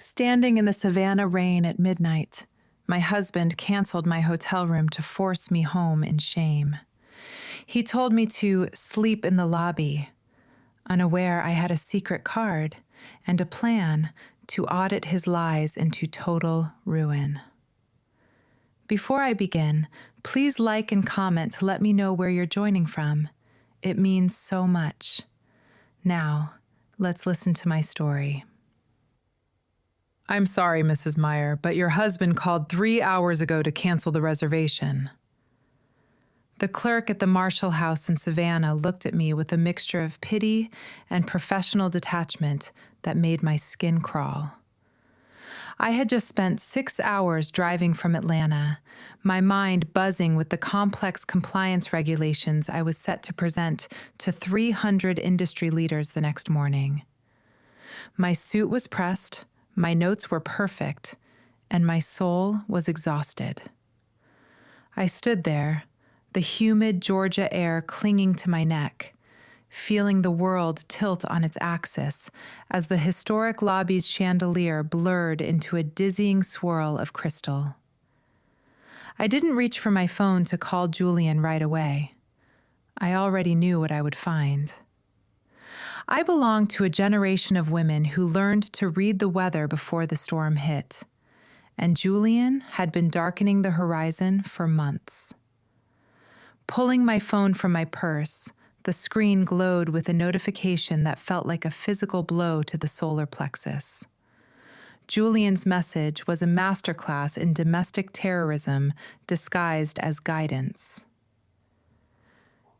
Standing in the Savannah rain at midnight, my husband canceled my hotel room to force me home in shame. He told me to sleep in the lobby, unaware I had a secret card and a plan to audit his lies into total ruin. Before I begin, please like and comment to let me know where you're joining from. It means so much. Now, let's listen to my story. I'm sorry, Mrs. Meyer, but your husband called 3 hours ago to cancel the reservation. The clerk at the Marshall House in Savannah looked at me with a mixture of pity and professional detachment that made my skin crawl. I had just spent 6 hours driving from Atlanta, my mind buzzing with the complex compliance regulations I was set to present to 300 industry leaders the next morning. My suit was pressed, my notes were perfect, and my soul was exhausted. I stood there, the humid Georgia air clinging to my neck, feeling the world tilt on its axis as the historic lobby's chandelier blurred into a dizzying swirl of crystal. I didn't reach for my phone to call Julian right away. I already knew what I would find. I belonged to a generation of women who learned to read the weather before the storm hit, and Julian had been darkening the horizon for months. Pulling my phone from my purse, the screen glowed with a notification that felt like a physical blow to the solar plexus. Julian's message was a masterclass in domestic terrorism disguised as guidance.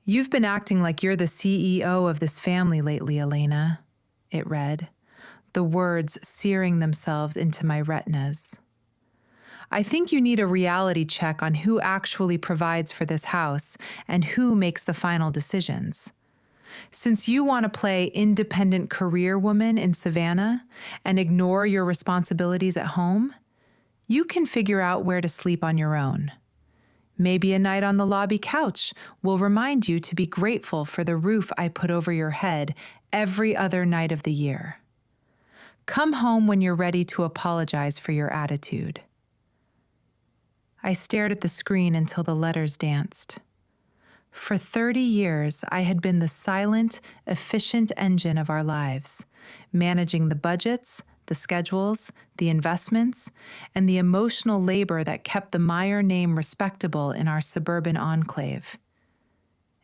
"You've been acting like you're the CEO of this family lately, Elena," it read, the words searing themselves into my retinas. "I think you need a reality check on who actually provides for this house and who makes the final decisions. Since you want to play independent career woman in Savannah and ignore your responsibilities at home, you can figure out where to sleep on your own. Maybe a night on the lobby couch will remind you to be grateful for the roof I put over your head every other night of the year. Come home when you're ready to apologize for your attitude." I stared at the screen until the letters danced. For 30 years, I had been the silent, efficient engine of our lives, managing the budgets, the schedules, the investments, and the emotional labor that kept the Meyer name respectable in our suburban enclave.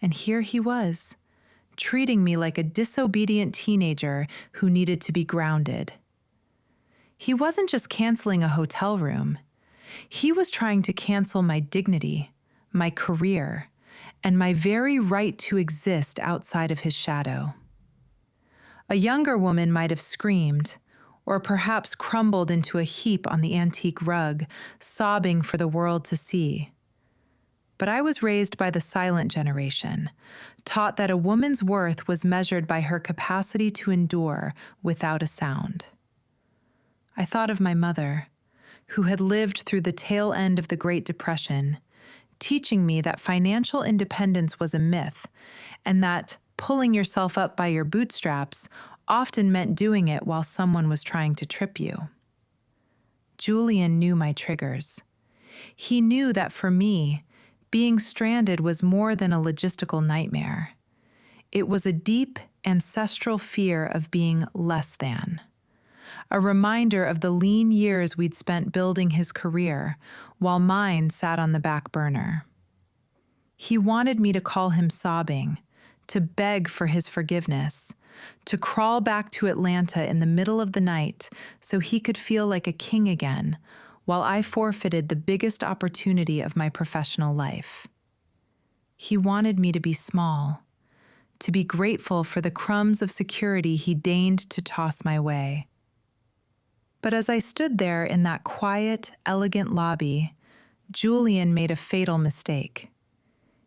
And here he was, treating me like a disobedient teenager who needed to be grounded. He wasn't just canceling a hotel room. He was trying to cancel my dignity, my career, and my very right to exist outside of his shadow. A younger woman might have screamed, or perhaps crumbled into a heap on the antique rug, sobbing for the world to see. But I was raised by the silent generation, taught that a woman's worth was measured by her capacity to endure without a sound. I thought of my mother, who had lived through the tail end of the Great Depression, teaching me that financial independence was a myth, and that pulling yourself up by your bootstraps often meant doing it while someone was trying to trip you. Julian knew my triggers. He knew that for me, being stranded was more than a logistical nightmare. It was a deep, ancestral fear of being less than. A reminder of the lean years we'd spent building his career, while mine sat on the back burner. He wanted me to call him sobbing, to beg for his forgiveness, to crawl back to Atlanta in the middle of the night so he could feel like a king again, while I forfeited the biggest opportunity of my professional life. He wanted me to be small, to be grateful for the crumbs of security he deigned to toss my way. But as I stood there in that quiet, elegant lobby, Julian made a fatal mistake.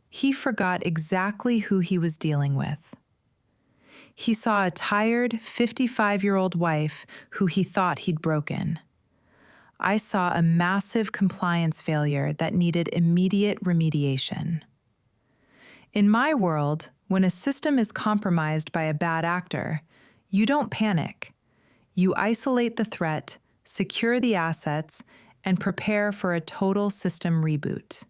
He forgot exactly who he was dealing with. He saw a tired, 55-year-old wife who he thought he'd broken. I saw a massive compliance failure that needed immediate remediation. In my world, when a system is compromised by a bad actor, you don't panic. You isolate the threat, secure the assets, and prepare for a total system reboot.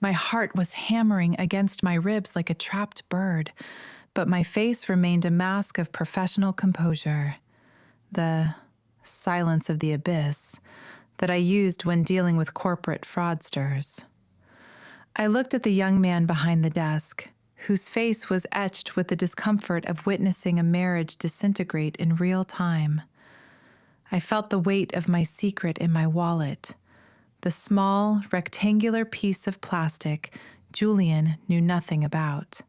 My heart was hammering against my ribs like a trapped bird, but my face remained a mask of professional composure, the silence of the abyss that I used when dealing with corporate fraudsters. I looked at the young man behind the desk, whose face was etched with the discomfort of witnessing a marriage disintegrate in real time. I felt the weight of my secret in my wallet, the small, rectangular piece of plastic Julian knew nothing about.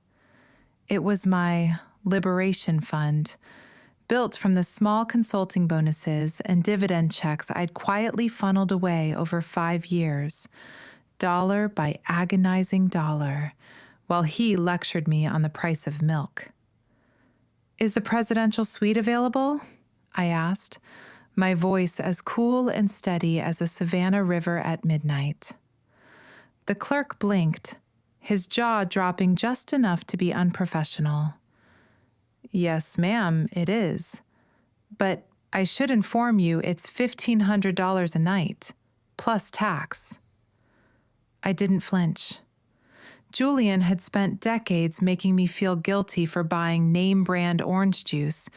It was my liberation fund, built from the small consulting bonuses and dividend checks I'd quietly funneled away over 5 years, dollar by agonizing dollar, while he lectured me on the price of milk. "Is the presidential suite available?" I asked, my voice as cool and steady as a Savannah river at midnight. The clerk blinked, his jaw dropping just enough to be unprofessional. "Yes, ma'am, it is. But I should inform you it's $1,500 a night, plus tax." I didn't flinch. Julian had spent decades making me feel guilty for buying name-brand orange juice,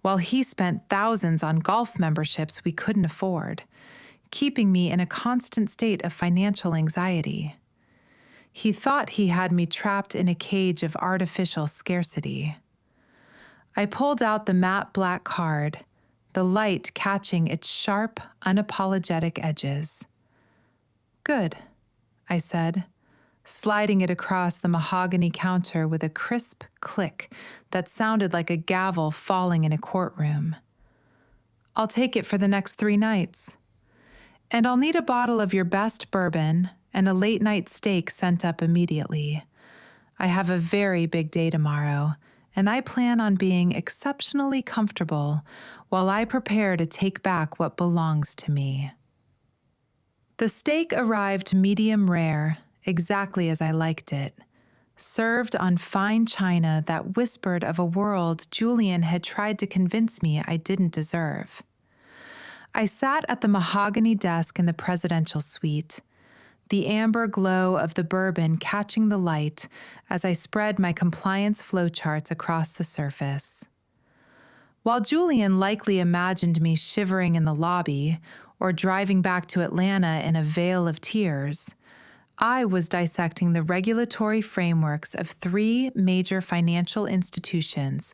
while he spent thousands on golf memberships we couldn't afford, keeping me in a constant state of financial anxiety. He thought he had me trapped in a cage of artificial scarcity. I pulled out the matte black card, the light catching its sharp, unapologetic edges. "Good," I said, sliding it across the mahogany counter with a crisp click that sounded like a gavel falling in a courtroom. "I'll take it for the next 3 nights. And I'll need a bottle of your best bourbon and a late-night steak sent up immediately. I have a very big day tomorrow, and I plan on being exceptionally comfortable while I prepare to take back what belongs to me." The steak arrived medium rare, exactly as I liked it, served on fine china that whispered of a world Julian had tried to convince me I didn't deserve. I sat at the mahogany desk in the presidential suite, the amber glow of the bourbon catching the light as I spread my compliance flowcharts across the surface. While Julian likely imagined me shivering in the lobby or driving back to Atlanta in a veil of tears, I was dissecting the regulatory frameworks of 3 major financial institutions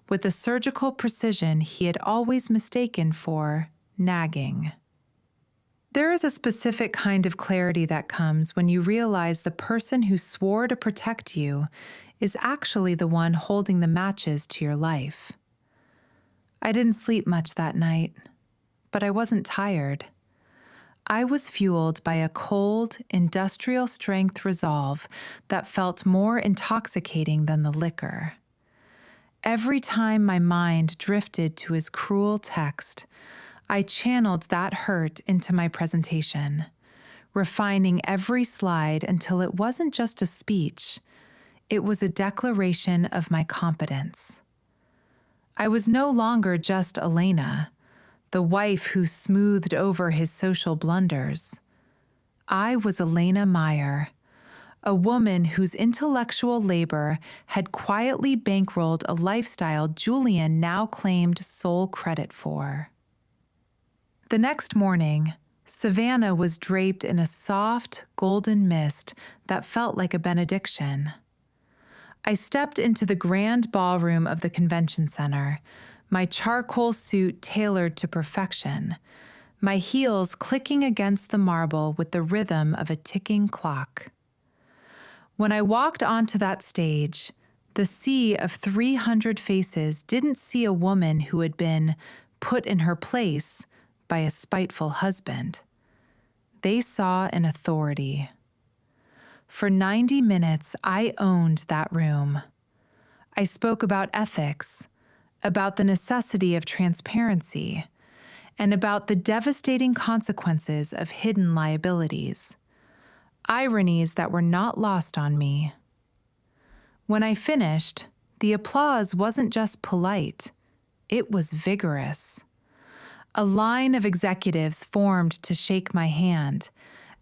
with the surgical precision he had always mistaken for nagging. There is a specific kind of clarity that comes when you realize the person who swore to protect you is actually the one holding the matches to your life. I didn't sleep much that night, but I wasn't tired. I was fueled by a cold, industrial-strength resolve that felt more intoxicating than the liquor. Every time my mind drifted to his cruel text, I channeled that hurt into my presentation, refining every slide until it wasn't just a speech, it was a declaration of my competence. I was no longer just Elena, the wife who smoothed over his social blunders. I was Elena Meyer, a woman whose intellectual labor had quietly bankrolled a lifestyle Julian now claimed sole credit for. The next morning, Savannah was draped in a soft, golden mist that felt like a benediction. I stepped into the grand ballroom of the convention center, my charcoal suit tailored to perfection, my heels clicking against the marble with the rhythm of a ticking clock. When I walked onto that stage, the sea of 300 faces didn't see a woman who had been put in her place by a spiteful husband. They saw an authority. For 90 minutes, I owned that room. I spoke about ethics, about the necessity of transparency, and about the devastating consequences of hidden liabilities, ironies that were not lost on me. When I finished, the applause wasn't just polite, it was vigorous. A line of executives formed to shake my hand,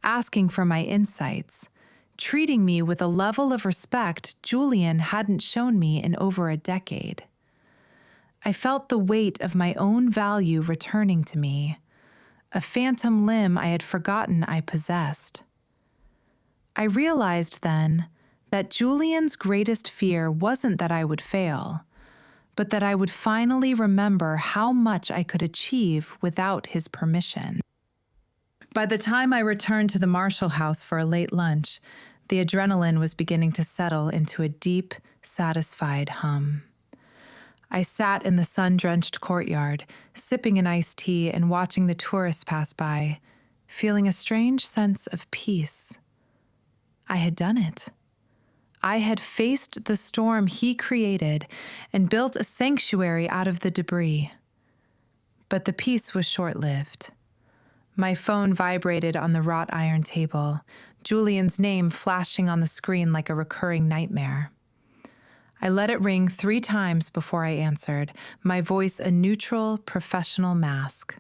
asking for my insights, treating me with a level of respect Julian hadn't shown me in over a decade. I felt the weight of my own value returning to me, a phantom limb I had forgotten I possessed. I realized then that Julian's greatest fear wasn't that I would fail, but that I would finally remember how much I could achieve without his permission. By the time I returned to the Marshall house for a late lunch, the adrenaline was beginning to settle into a deep, satisfied hum. I sat in the sun-drenched courtyard, sipping an iced tea and watching the tourists pass by, feeling a strange sense of peace. I had done it. I had faced the storm he created and built a sanctuary out of the debris. But the peace was short-lived. My phone vibrated on the wrought iron table, Julian's name flashing on the screen like a recurring nightmare. I let it ring 3 times before I answered, my voice a neutral, professional mask.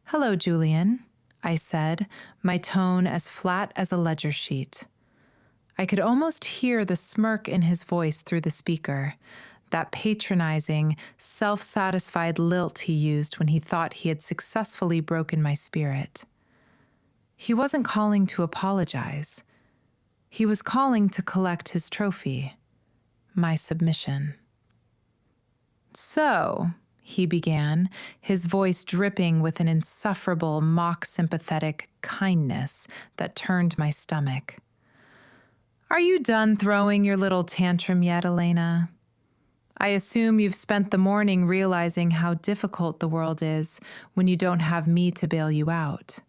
"Hello, Julian," I said, my tone as flat as a ledger sheet. I could almost hear the smirk in his voice through the speaker, that patronizing, self-satisfied lilt he used when he thought he had successfully broken my spirit. He wasn't calling to apologize. He was calling to collect his trophy, my submission. "So," he began, his voice dripping with an insufferable, mock-sympathetic kindness that turned my stomach. "Are you done throwing your little tantrum yet, Elena? I assume you've spent the morning realizing how difficult the world is when you don't have me to bail you out.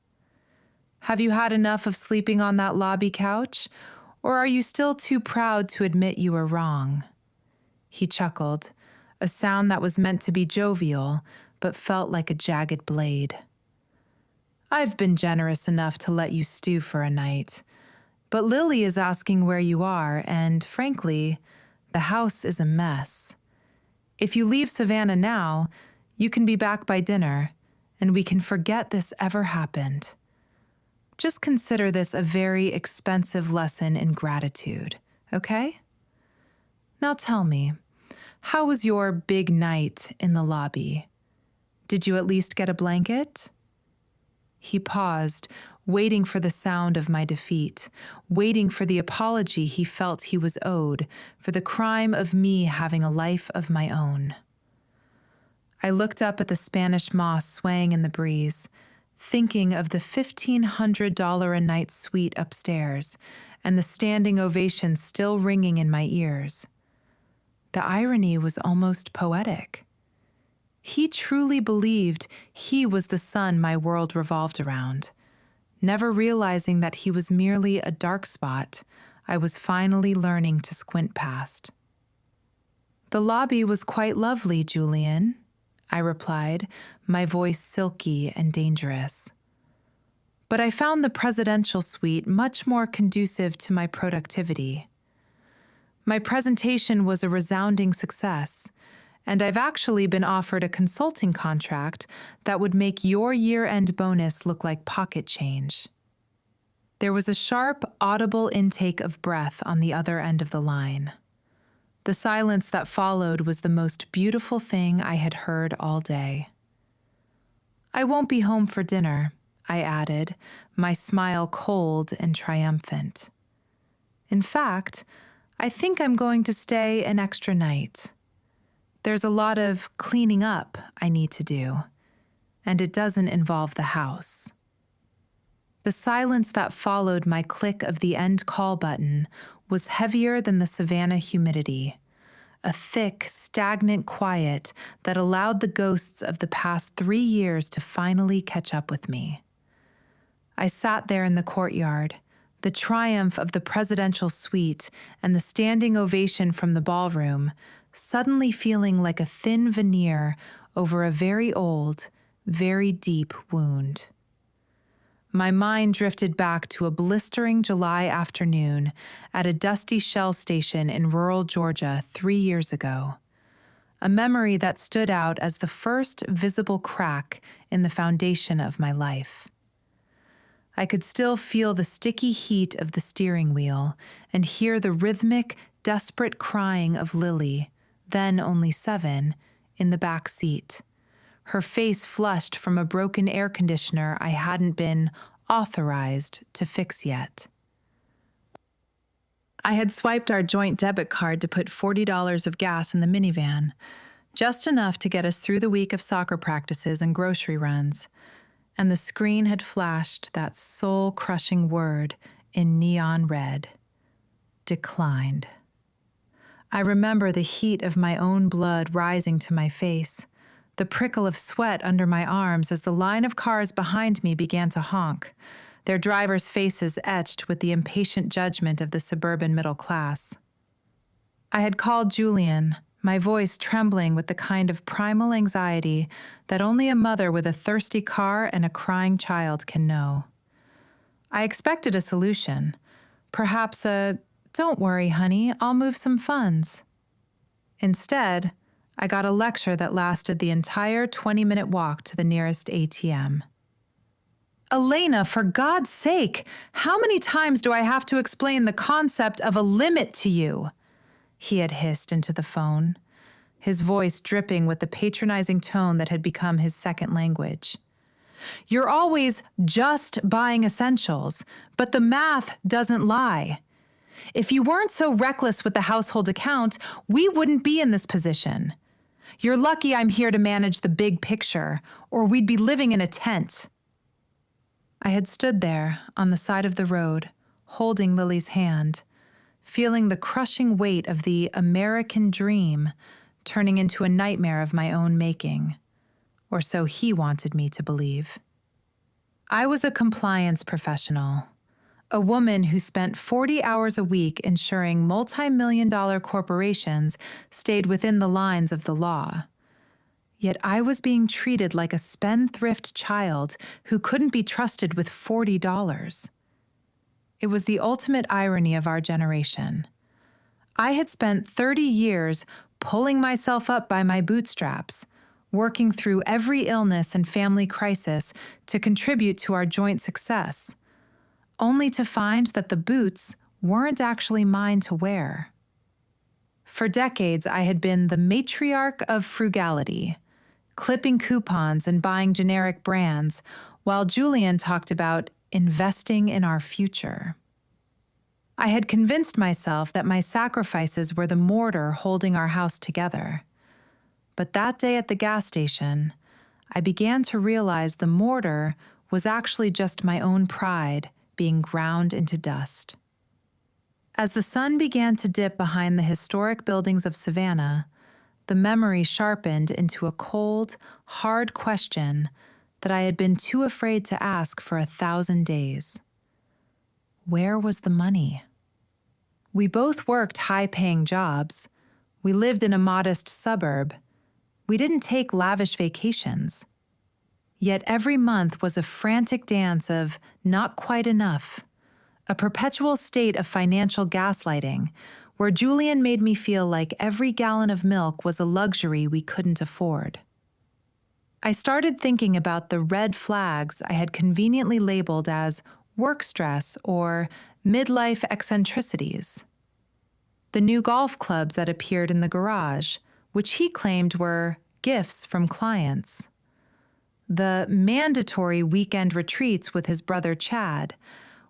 Have you had enough of sleeping on that lobby couch, or are you still too proud to admit you were wrong?" He chuckled, a sound that was meant to be jovial, but felt like a jagged blade. "I've been generous enough to let you stew for a night. But Lily is asking where you are, and frankly, the house is a mess. If you leave Savannah now, you can be back by dinner, and we can forget this ever happened. Just consider this a very expensive lesson in gratitude, okay? Now tell me, how was your big night in the lobby? Did you at least get a blanket?" He paused, waiting for the sound of my defeat, waiting for the apology he felt he was owed for the crime of me having a life of my own. I looked up at the Spanish moss swaying in the breeze, thinking of the $1,500 a night suite upstairs and the standing ovation still ringing in my ears. The irony was almost poetic. He truly believed he was the sun my world revolved around, never realizing that he was merely a dark spot I was finally learning to squint past. "The lobby was quite lovely, Julian," I replied, my voice silky and dangerous. "But I found the presidential suite much more conducive to my productivity. My presentation was a resounding success, and I've actually been offered a consulting contract that would make your year-end bonus look like pocket change." There was a sharp, audible intake of breath on the other end of the line. The silence that followed was the most beautiful thing I had heard all day. "I won't be home for dinner," I added, my smile cold and triumphant. "In fact, I think I'm going to stay an extra night. There's a lot of cleaning up I need to do, and it doesn't involve the house." The silence that followed my click of the end call button was heavier than the Savannah humidity, a thick, stagnant quiet that allowed the ghosts of the past 3 years to finally catch up with me. I sat there in the courtyard, the triumph of the presidential suite and the standing ovation from the ballroom, suddenly feeling like a thin veneer over a very old, very deep wound. My mind drifted back to a blistering July afternoon at a dusty Shell station in rural Georgia 3 years ago. a memory that stood out as the first visible crack in the foundation of my life. I could still feel the sticky heat of the steering wheel and hear the rhythmic, desperate crying of Lily, then only 7, in the back seat, her face flushed from a broken air conditioner I hadn't been authorized to fix yet. I had swiped our joint debit card to put $40 of gas in the minivan, just enough to get us through the week of soccer practices and grocery runs, and the screen had flashed that soul-crushing word in neon red: declined. I remember the heat of my own blood rising to my face, the prickle of sweat under my arms as the line of cars behind me began to honk, their drivers' faces etched with the impatient judgment of the suburban middle class. I had called Julian, my voice trembling with the kind of primal anxiety that only a mother with a thirsty car and a crying child can know. I expected a solution, perhaps a, "Don't worry, honey, I'll move some funds." Instead, I got a lecture that lasted the entire 20-minute walk to the nearest ATM. "Elena, for God's sake, how many times do I have to explain the concept of a limit to you?" he had hissed into the phone, his voice dripping with the patronizing tone that had become his second language. "You're always just buying essentials, but the math doesn't lie. If you weren't so reckless with the household account, we wouldn't be in this position. You're lucky I'm here to manage the big picture, or we'd be living in a tent." I had stood there on the side of the road, holding Lily's hand, feeling the crushing weight of the American dream turning into a nightmare of my own making, or so he wanted me to believe. I was a compliance professional, a woman who spent 40 hours a week ensuring multi-million-dollar corporations stayed within the lines of the law. Yet I was being treated like a spendthrift child who couldn't be trusted with $40. It was the ultimate irony of our generation. I had spent 30 years pulling myself up by my bootstraps, working through every illness and family crisis to contribute to our joint success, only to find that the boots weren't actually mine to wear. For decades, I had been the matriarch of frugality, clipping coupons and buying generic brands, while Julian talked about investing in our future. I had convinced myself that my sacrifices were the mortar holding our house together. But that day at the gas station, I began to realize the mortar was actually just my own pride being ground into dust. As the sun began to dip behind the historic buildings of Savannah, the memory sharpened into a cold, hard question that I had been too afraid to ask for 1,000 days. Where was the money? We both worked high-paying jobs. We lived in a modest suburb. We didn't take lavish vacations. Yet every month was a frantic dance of not quite enough, a perpetual state of financial gaslighting, where Julian made me feel like every gallon of milk was a luxury we couldn't afford. I started thinking about the red flags I had conveniently labeled as work stress or midlife eccentricities. The new golf clubs that appeared in the garage, which he claimed were gifts from clients. The mandatory weekend retreats with his brother Chad,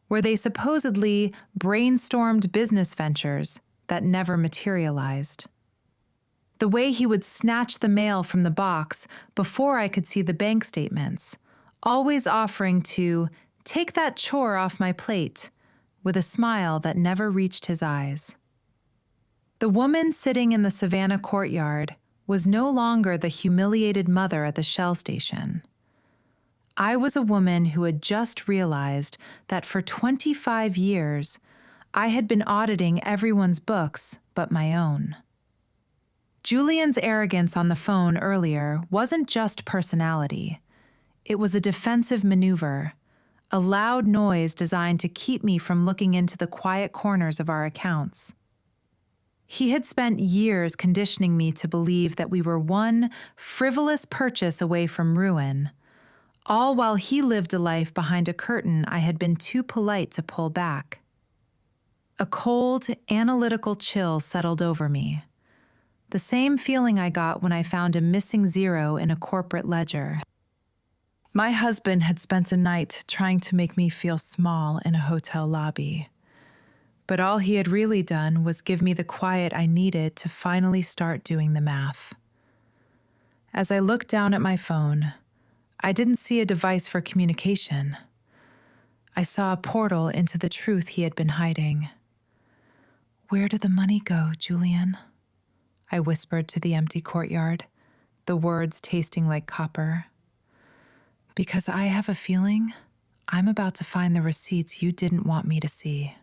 where they supposedly brainstormed business ventures that never materialized. The way he would snatch the mail from the box before I could see the bank statements, always offering to take that chore off my plate, with a smile that never reached his eyes. The woman sitting in the Savannah courtyard was no longer the humiliated mother at the Shell station. I was a woman who had just realized that for 25 years, I had been auditing everyone's books but my own. Julian's arrogance on the phone earlier wasn't just personality. It was a defensive maneuver, a loud noise designed to keep me from looking into the quiet corners of our accounts. He had spent years conditioning me to believe that we were one frivolous purchase away from ruin, all while he lived a life behind a curtain I had been too polite to pull back. A cold, analytical chill settled over me. The same feeling I got when I found a missing zero in a corporate ledger. My husband had spent a night trying to make me feel small in a hotel lobby. But all he had really done was give me the quiet I needed to finally start doing the math. As I looked down at my phone, I didn't see a device for communication. I saw a portal into the truth he had been hiding. "Where did the money go, Julian?" I whispered to the empty courtyard, the words tasting like copper. "Because I have a feeling I'm about to find the receipts you didn't want me to see."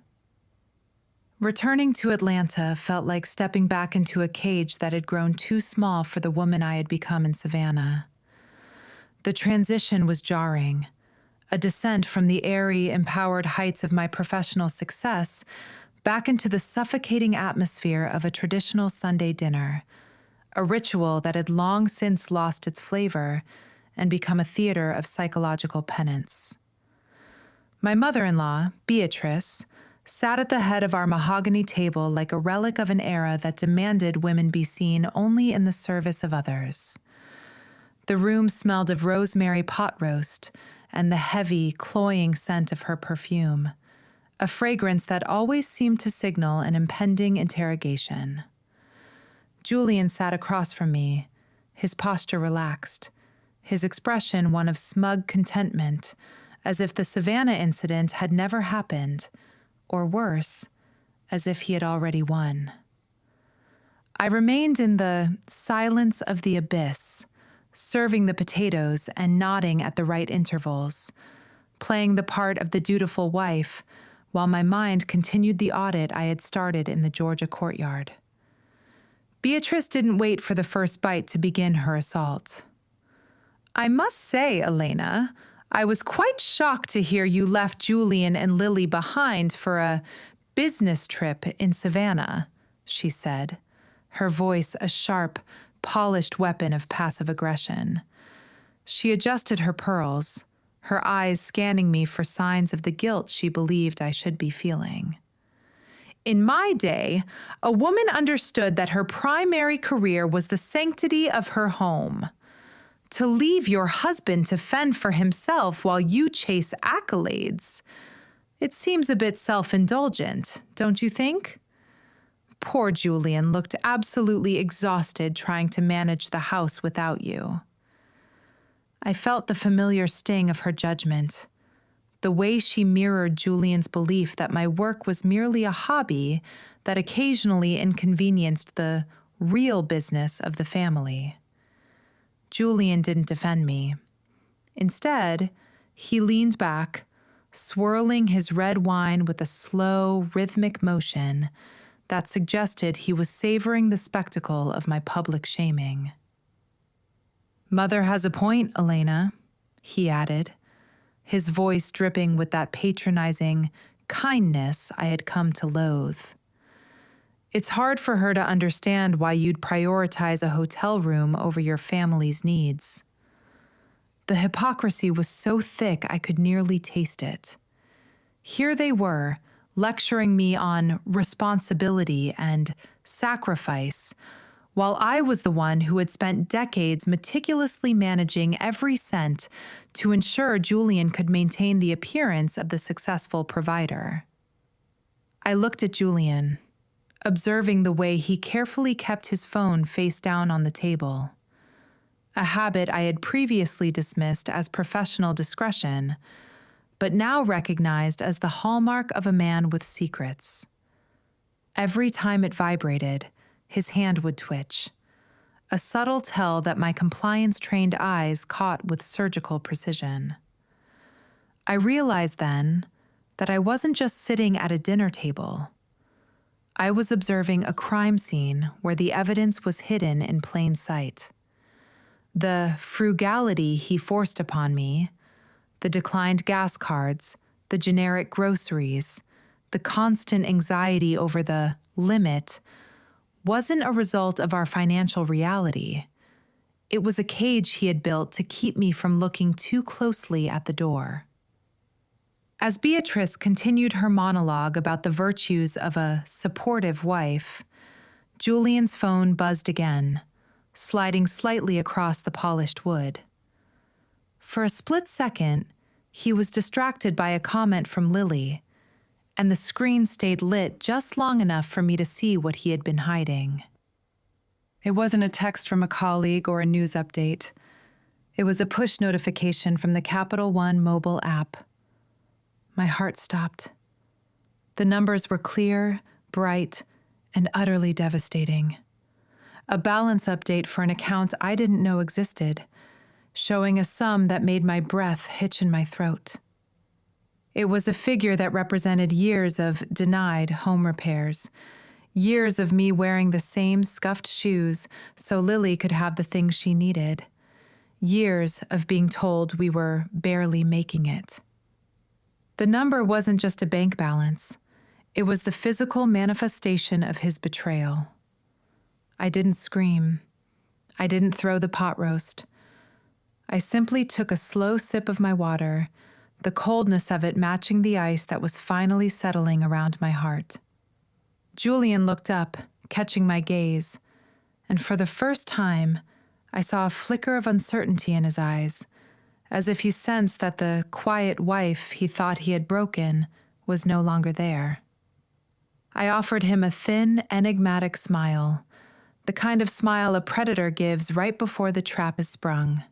Returning to Atlanta felt like stepping back into a cage that had grown too small for the woman I had become in Savannah. The transition was jarring, a descent from the airy, empowered heights of my professional success back into the suffocating atmosphere of a traditional Sunday dinner, a ritual that had long since lost its flavor and become a theater of psychological penance. My mother-in-law, Beatrice, sat at the head of our mahogany table like a relic of an era that demanded women be seen only in the service of others. The room smelled of rosemary pot roast and the heavy, cloying scent of her perfume, a fragrance that always seemed to signal an impending interrogation. Julian sat across from me, his posture relaxed, his expression one of smug contentment, as if the Savannah incident had never happened, or worse, as if he had already won. I remained in the silence of the abyss, serving the potatoes and nodding at the right intervals, playing the part of the dutiful wife while my mind continued the audit I had started in the Georgia courtyard. Beatrice didn't wait for the first bite to begin her assault. "I must say, Elena, I was quite shocked to hear you left Julian and Lily behind for a business trip in Savannah," she said, her voice a sharp, polished weapon of passive aggression. She adjusted her pearls, her eyes scanning me for signs of the guilt she believed I should be feeling. "In my day, a woman understood that her primary career was the sanctity of her home. To leave your husband to fend for himself while you chase accolades, it seems a bit self-indulgent, don't you think?" Poor Julian looked absolutely exhausted trying to manage the house without you. I felt the familiar sting of her judgment, the way she mirrored Julian's belief that my work was merely a hobby that occasionally inconvenienced the real business of the family. Julian didn't defend me. Instead, he leaned back, swirling his red wine with a slow, rhythmic motion that suggested he was savoring the spectacle of my public shaming. "Mother has a point, Elena," he added, his voice dripping with that patronizing kindness I had come to loathe. "It's hard for her to understand why you'd prioritize a hotel room over your family's needs." The hypocrisy was so thick I could nearly taste it. Here they were, lecturing me on responsibility and sacrifice, while I was the one who had spent decades meticulously managing every cent to ensure Julian could maintain the appearance of the successful provider. I looked at Julian, observing the way he carefully kept his phone face down on the table, a habit I had previously dismissed as professional discretion, but now recognized as the hallmark of a man with secrets. Every time it vibrated, his hand would twitch, a subtle tell that my compliance-trained eyes caught with surgical precision. I realized then that I wasn't just sitting at a dinner table. I was observing a crime scene where the evidence was hidden in plain sight. The frugality he forced upon me, the declined gas cards, the generic groceries, the constant anxiety over the limit, wasn't a result of our financial reality. It was a cage he had built to keep me from looking too closely at the door. As Beatrice continued her monologue about the virtues of a supportive wife, Julian's phone buzzed again, sliding slightly across the polished wood. For a split second, he was distracted by a comment from Lily, and the screen stayed lit just long enough for me to see what he had been hiding. It wasn't a text from a colleague or a news update. It was a push notification from the Capital One mobile app. My heart stopped. The numbers were clear, bright, and utterly devastating. A balance update for an account I didn't know existed, showing a sum that made my breath hitch in my throat. It was a figure that represented years of denied home repairs, years of me wearing the same scuffed shoes so Lily could have the things she needed, years of being told we were barely making it. The number wasn't just a bank balance. It was the physical manifestation of his betrayal. I didn't scream. I didn't throw the pot roast. I simply took a slow sip of my water, the coldness of it matching the ice that was finally settling around my heart. Julian looked up, catching my gaze, and for the first time, I saw a flicker of uncertainty in his eyes, as if he sensed that the quiet wife he thought he had broken was no longer there. I offered him a thin, enigmatic smile, the kind of smile a predator gives right before the trap is sprung.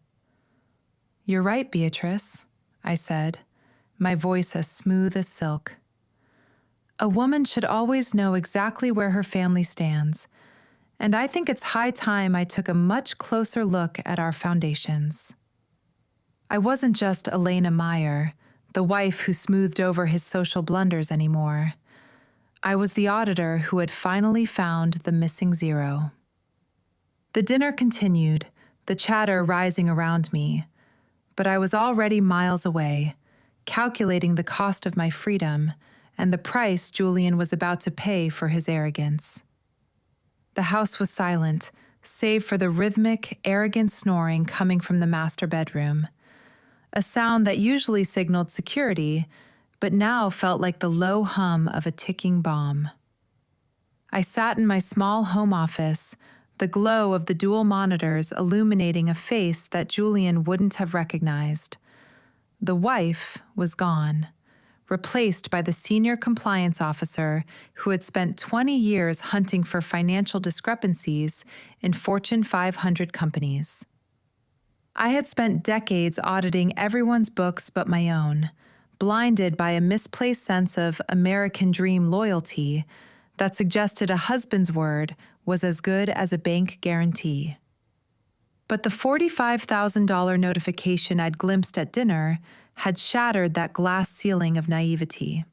"You're right, Beatrice," I said, my voice as smooth as silk. "A woman should always know exactly where her family stands, and I think it's high time I took a much closer look at our foundations." I wasn't just Elena Meyer, the wife who smoothed over his social blunders anymore. I was the auditor who had finally found the missing zero. The dinner continued, the chatter rising around me, but I was already miles away, calculating the cost of my freedom and the price Julian was about to pay for his arrogance. The house was silent, save for the rhythmic, arrogant snoring coming from the master bedroom, a sound that usually signaled security, but now felt like the low hum of a ticking bomb. I sat in my small home office, the glow of the dual monitors illuminating a face that Julian wouldn't have recognized. The wife was gone, replaced by the senior compliance officer who had spent 20 years hunting for financial discrepancies in Fortune 500 companies. I had spent decades auditing everyone's books but my own, blinded by a misplaced sense of American dream loyalty that suggested a husband's word was as good as a bank guarantee. But the $45,000 notification I'd glimpsed at dinner had shattered that glass ceiling of naivety.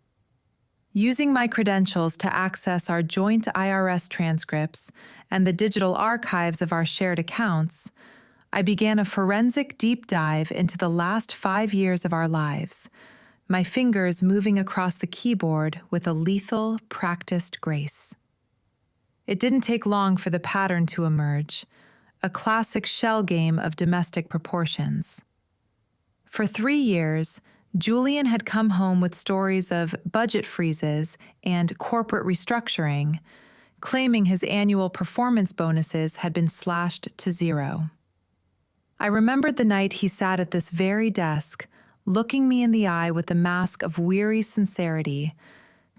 Using my credentials to access our joint IRS transcripts and the digital archives of our shared accounts, I began a forensic deep dive into the last 5 years of our lives, my fingers moving across the keyboard with a lethal, practiced grace. It didn't take long for the pattern to emerge, a classic shell game of domestic proportions. For 3 years, Julian had come home with stories of budget freezes and corporate restructuring, claiming his annual performance bonuses had been slashed to zero. I remembered the night he sat at this very desk, looking me in the eye with a mask of weary sincerity,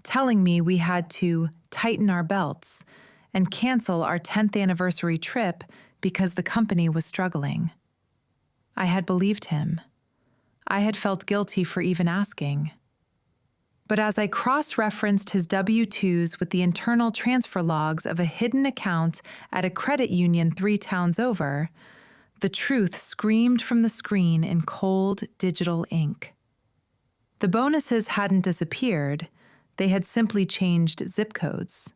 telling me we had to tighten our belts and cancel our 10th anniversary trip because the company was struggling. I had believed him. I had felt guilty for even asking. But as I cross-referenced his W-2s with the internal transfer logs of a hidden account at a credit union 3 towns over, the truth screamed from the screen in cold digital ink. The bonuses hadn't disappeared, they had simply changed zip codes.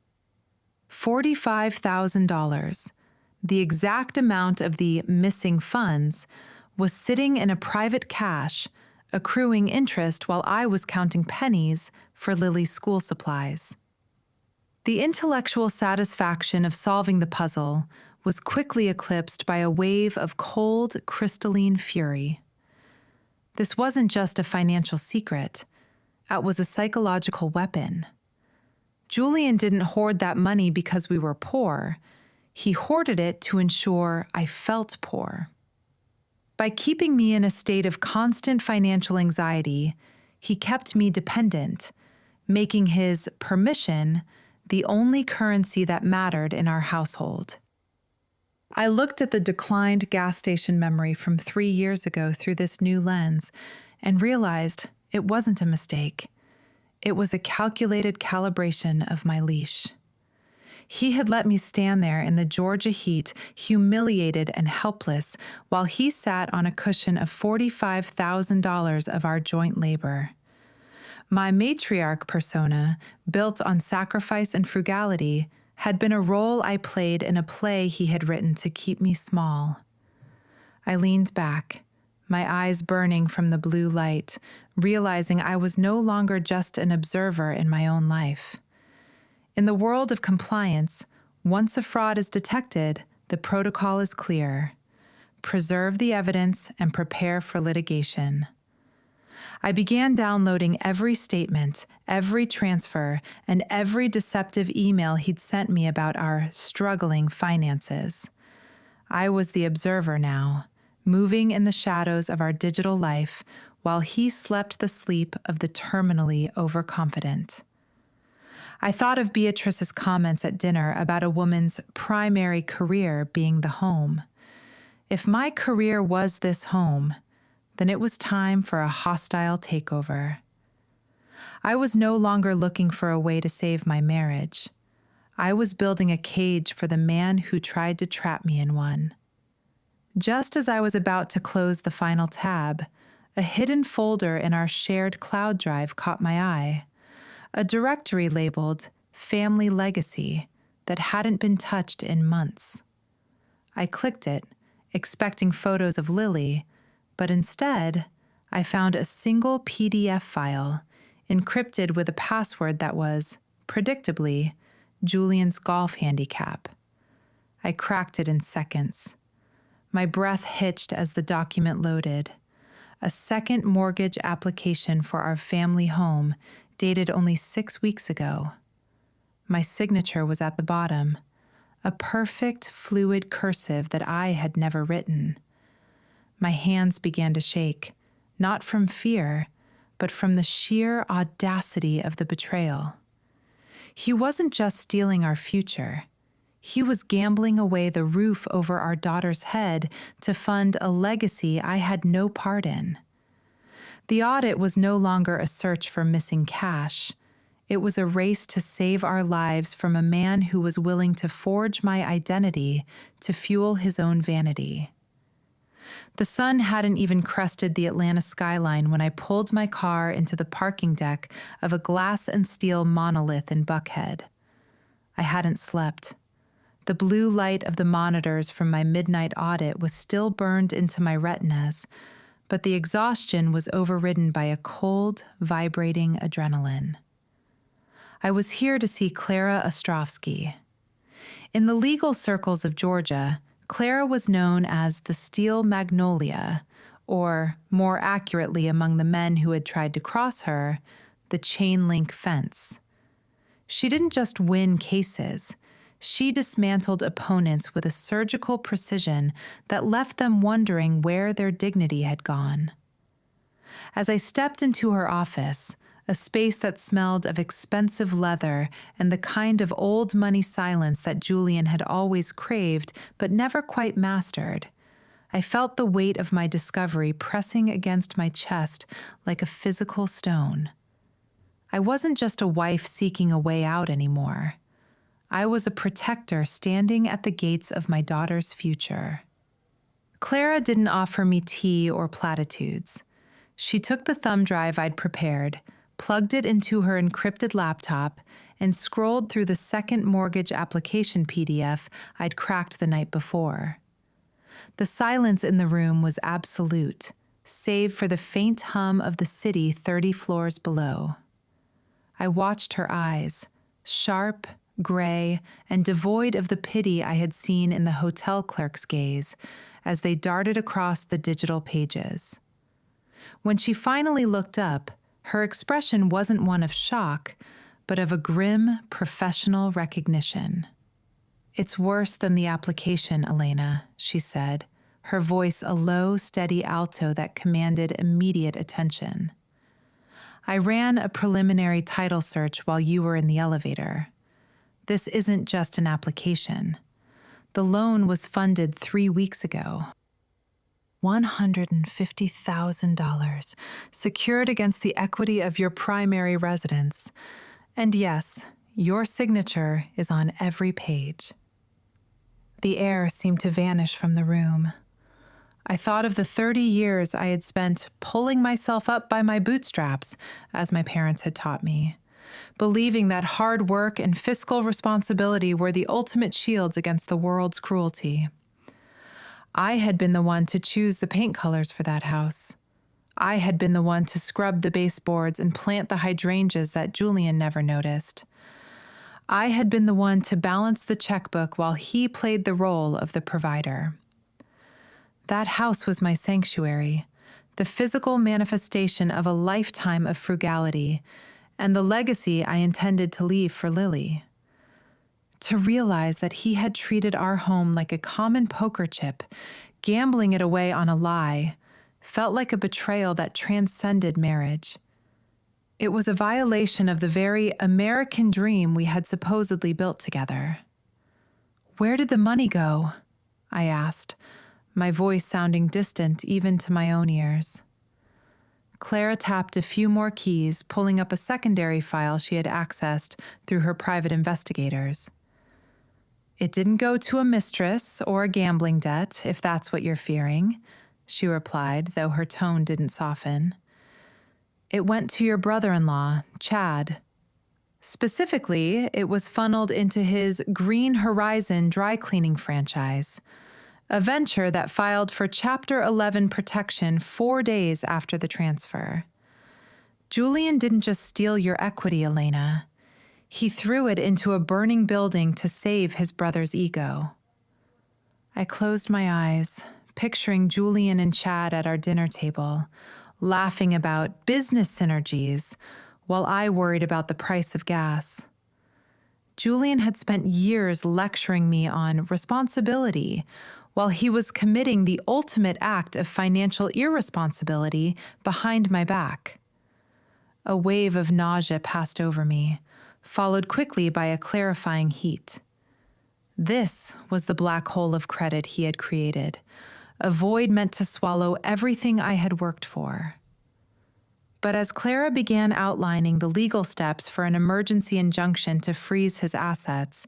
$45,000, the exact amount of the missing funds, was sitting in a private cache, accruing interest while I was counting pennies for Lily's school supplies. The intellectual satisfaction of solving the puzzle was quickly eclipsed by a wave of cold, crystalline fury. This wasn't just a financial secret. It was a psychological weapon. Julian didn't hoard that money because we were poor. He hoarded it to ensure I felt poor. By keeping me in a state of constant financial anxiety, he kept me dependent, making his permission the only currency that mattered in our household. I looked at the declined gas station memory from 3 years ago through this new lens and realized it wasn't a mistake. It was a calculated calibration of my leash. He had let me stand there in the Georgia heat, humiliated and helpless, while he sat on a cushion of $45,000 of our joint labor. My matriarch persona, built on sacrifice and frugality, had been a role I played in a play he had written to keep me small. I leaned back, my eyes burning from the blue light, realizing I was no longer just an observer in my own life. In the world of compliance, once a fraud is detected, the protocol is clear. Preserve the evidence and prepare for litigation. I began downloading every statement, every transfer, and every deceptive email he'd sent me about our struggling finances. I was the observer now, moving in the shadows of our digital life while he slept the sleep of the terminally overconfident. I thought of Beatrice's comments at dinner about a woman's primary career being the home. If my career was this home, then it was time for a hostile takeover. I was no longer looking for a way to save my marriage. I was building a cage for the man who tried to trap me in one. Just as I was about to close the final tab, a hidden folder in our shared cloud drive caught my eye. A directory labeled Family Legacy that hadn't been touched in months. I clicked it, expecting photos of Lily, but instead, I found a single PDF file, encrypted with a password that was, predictably, Julian's golf handicap. I cracked it in seconds. My breath hitched as the document loaded. A second mortgage application for our family home dated only 6 weeks ago. My signature was at the bottom, a perfect, fluid cursive that I had never written. My hands began to shake, not from fear, but from the sheer audacity of the betrayal. He wasn't just stealing our future. He was gambling away the roof over our daughter's head to fund a legacy I had no part in. The audit was no longer a search for missing cash. It was a race to save our lives from a man who was willing to forge my identity to fuel his own vanity. The sun hadn't even crested the Atlanta skyline when I pulled my car into the parking deck of a glass and steel monolith in Buckhead. I hadn't slept. The blue light of the monitors from my midnight audit was still burned into my retinas, but the exhaustion was overridden by a cold, vibrating adrenaline. I was here to see Clara Ostrovsky. In the legal circles of Georgia, Clara was known as the Steel Magnolia, or, more accurately among the men who had tried to cross her, the chain link fence. She didn't just win cases. She dismantled opponents with a surgical precision that left them wondering where their dignity had gone. As I stepped into her office, a space that smelled of expensive leather and the kind of old money silence that Julian had always craved but never quite mastered, I felt the weight of my discovery pressing against my chest like a physical stone. I wasn't just a wife seeking a way out anymore. I was a protector standing at the gates of my daughter's future. Clara didn't offer me tea or platitudes. She took the thumb drive I'd prepared, plugged it into her encrypted laptop, and scrolled through the second mortgage application PDF I'd cracked the night before. The silence in the room was absolute, save for the faint hum of the city 30 floors below. I watched her eyes, sharp, gray, and devoid of the pity I had seen in the hotel clerk's gaze as they darted across the digital pages. When she finally looked up, her expression wasn't one of shock, but of a grim, professional recognition. "It's worse than the application, Elena," she said, her voice a low, steady alto that commanded immediate attention. "I ran a preliminary title search while you were in the elevator. This isn't just an application. The loan was funded 3 weeks ago. $150,000, secured against the equity of your primary residence. And yes, your signature is on every page." The air seemed to vanish from the room. I thought of the 30 years I had spent pulling myself up by my bootstraps, as my parents had taught me, believing that hard work and fiscal responsibility were the ultimate shields against the world's cruelty. I had been the one to choose the paint colors for that house. I had been the one to scrub the baseboards and plant the hydrangeas that Julian never noticed. I had been the one to balance the checkbook while he played the role of the provider. That house was my sanctuary, the physical manifestation of a lifetime of frugality, and the legacy I intended to leave for Lily. To realize that he had treated our home like a common poker chip, gambling it away on a lie, felt like a betrayal that transcended marriage. It was a violation of the very American dream we had supposedly built together. "Where did the money go?" I asked, my voice sounding distant even to my own ears. Clara tapped a few more keys, pulling up a secondary file she had accessed through her private investigators. "It didn't go to a mistress or a gambling debt, if that's what you're fearing," she replied, though her tone didn't soften. "It went to your brother-in-law, Chad. Specifically, it was funneled into his Green Horizon dry cleaning franchise, a venture that filed for Chapter 11 protection 4 days after the transfer. Julian didn't just steal your equity, Elena. He threw it into a burning building to save his brother's ego." I closed my eyes, picturing Julian and Chad at our dinner table, laughing about business synergies while I worried about the price of gas. Julian had spent years lecturing me on responsibility while he was committing the ultimate act of financial irresponsibility behind my back. A wave of nausea passed over me, followed quickly by a clarifying heat. This was the black hole of credit he had created, a void meant to swallow everything I had worked for. But as Clara began outlining the legal steps for an emergency injunction to freeze his assets,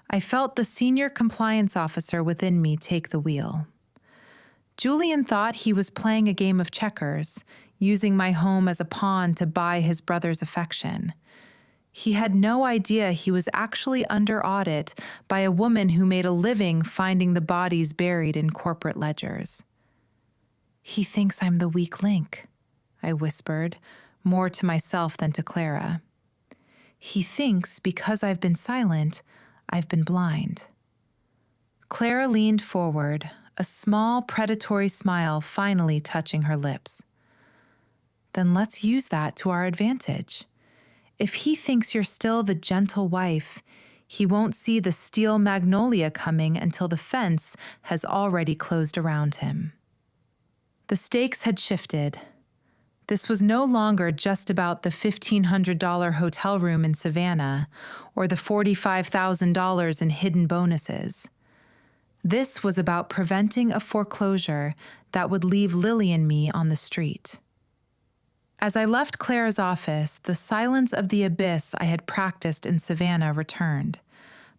I felt the senior compliance officer within me take the wheel. Julian thought he was playing a game of checkers, using my home as a pawn to buy his brother's affection. He had no idea he was actually under audit by a woman who made a living finding the bodies buried in corporate ledgers. "He thinks I'm the weak link," I whispered, more to myself than to Clara. "He thinks because I've been silent, I've been blind." Clara leaned forward, a small predatory smile finally touching her lips. "Then let's use that to our advantage. If he thinks you're still the gentle wife, he won't see the steel magnolia coming until the fence has already closed around him." The stakes had shifted. This was no longer just about the $1,500 hotel room in Savannah or the $45,000 in hidden bonuses. This was about preventing a foreclosure that would leave Lily and me on the street. As I left Clara's office, the silence of the abyss I had practiced in Savannah returned,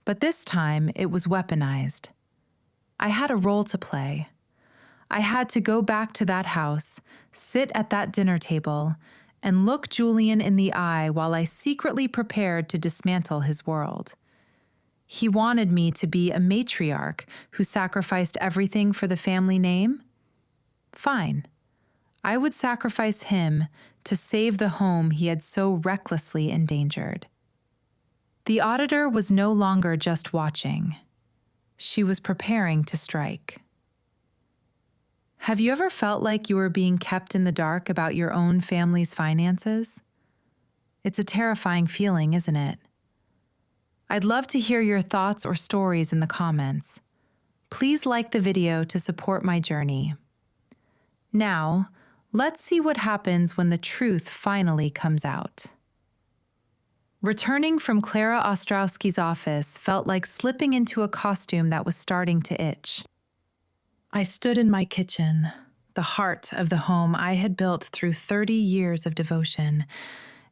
but this time it was weaponized. I had a role to play. I had to go back to that house, sit at that dinner table, and look Julian in the eye while I secretly prepared to dismantle his world. He wanted me to be a matriarch who sacrificed everything for the family name? Fine. I would sacrifice him to save the home he had so recklessly endangered. The auditor was no longer just watching. She was preparing to strike. Have you ever felt like you were being kept in the dark about your own family's finances? It's a terrifying feeling, isn't it? I'd love to hear your thoughts or stories in the comments. Please like the video to support my journey. Now, let's see what happens when the truth finally comes out. Returning from Clara Ostrowski's office felt like slipping into a costume that was starting to itch. I stood in my kitchen, the heart of the home I had built through 30 years of devotion,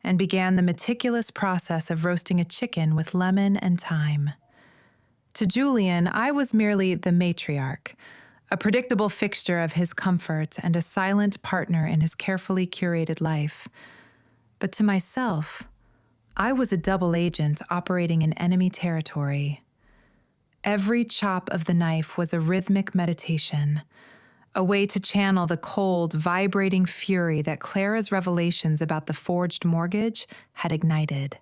and began the meticulous process of roasting a chicken with lemon and thyme. To Julian, I was merely the matriarch, a predictable fixture of his comfort and a silent partner in his carefully curated life. But to myself, I was a double agent operating in enemy territory. Every chop of the knife was a rhythmic meditation, a way to channel the cold, vibrating fury that Clara's revelations about the forged mortgage had ignited.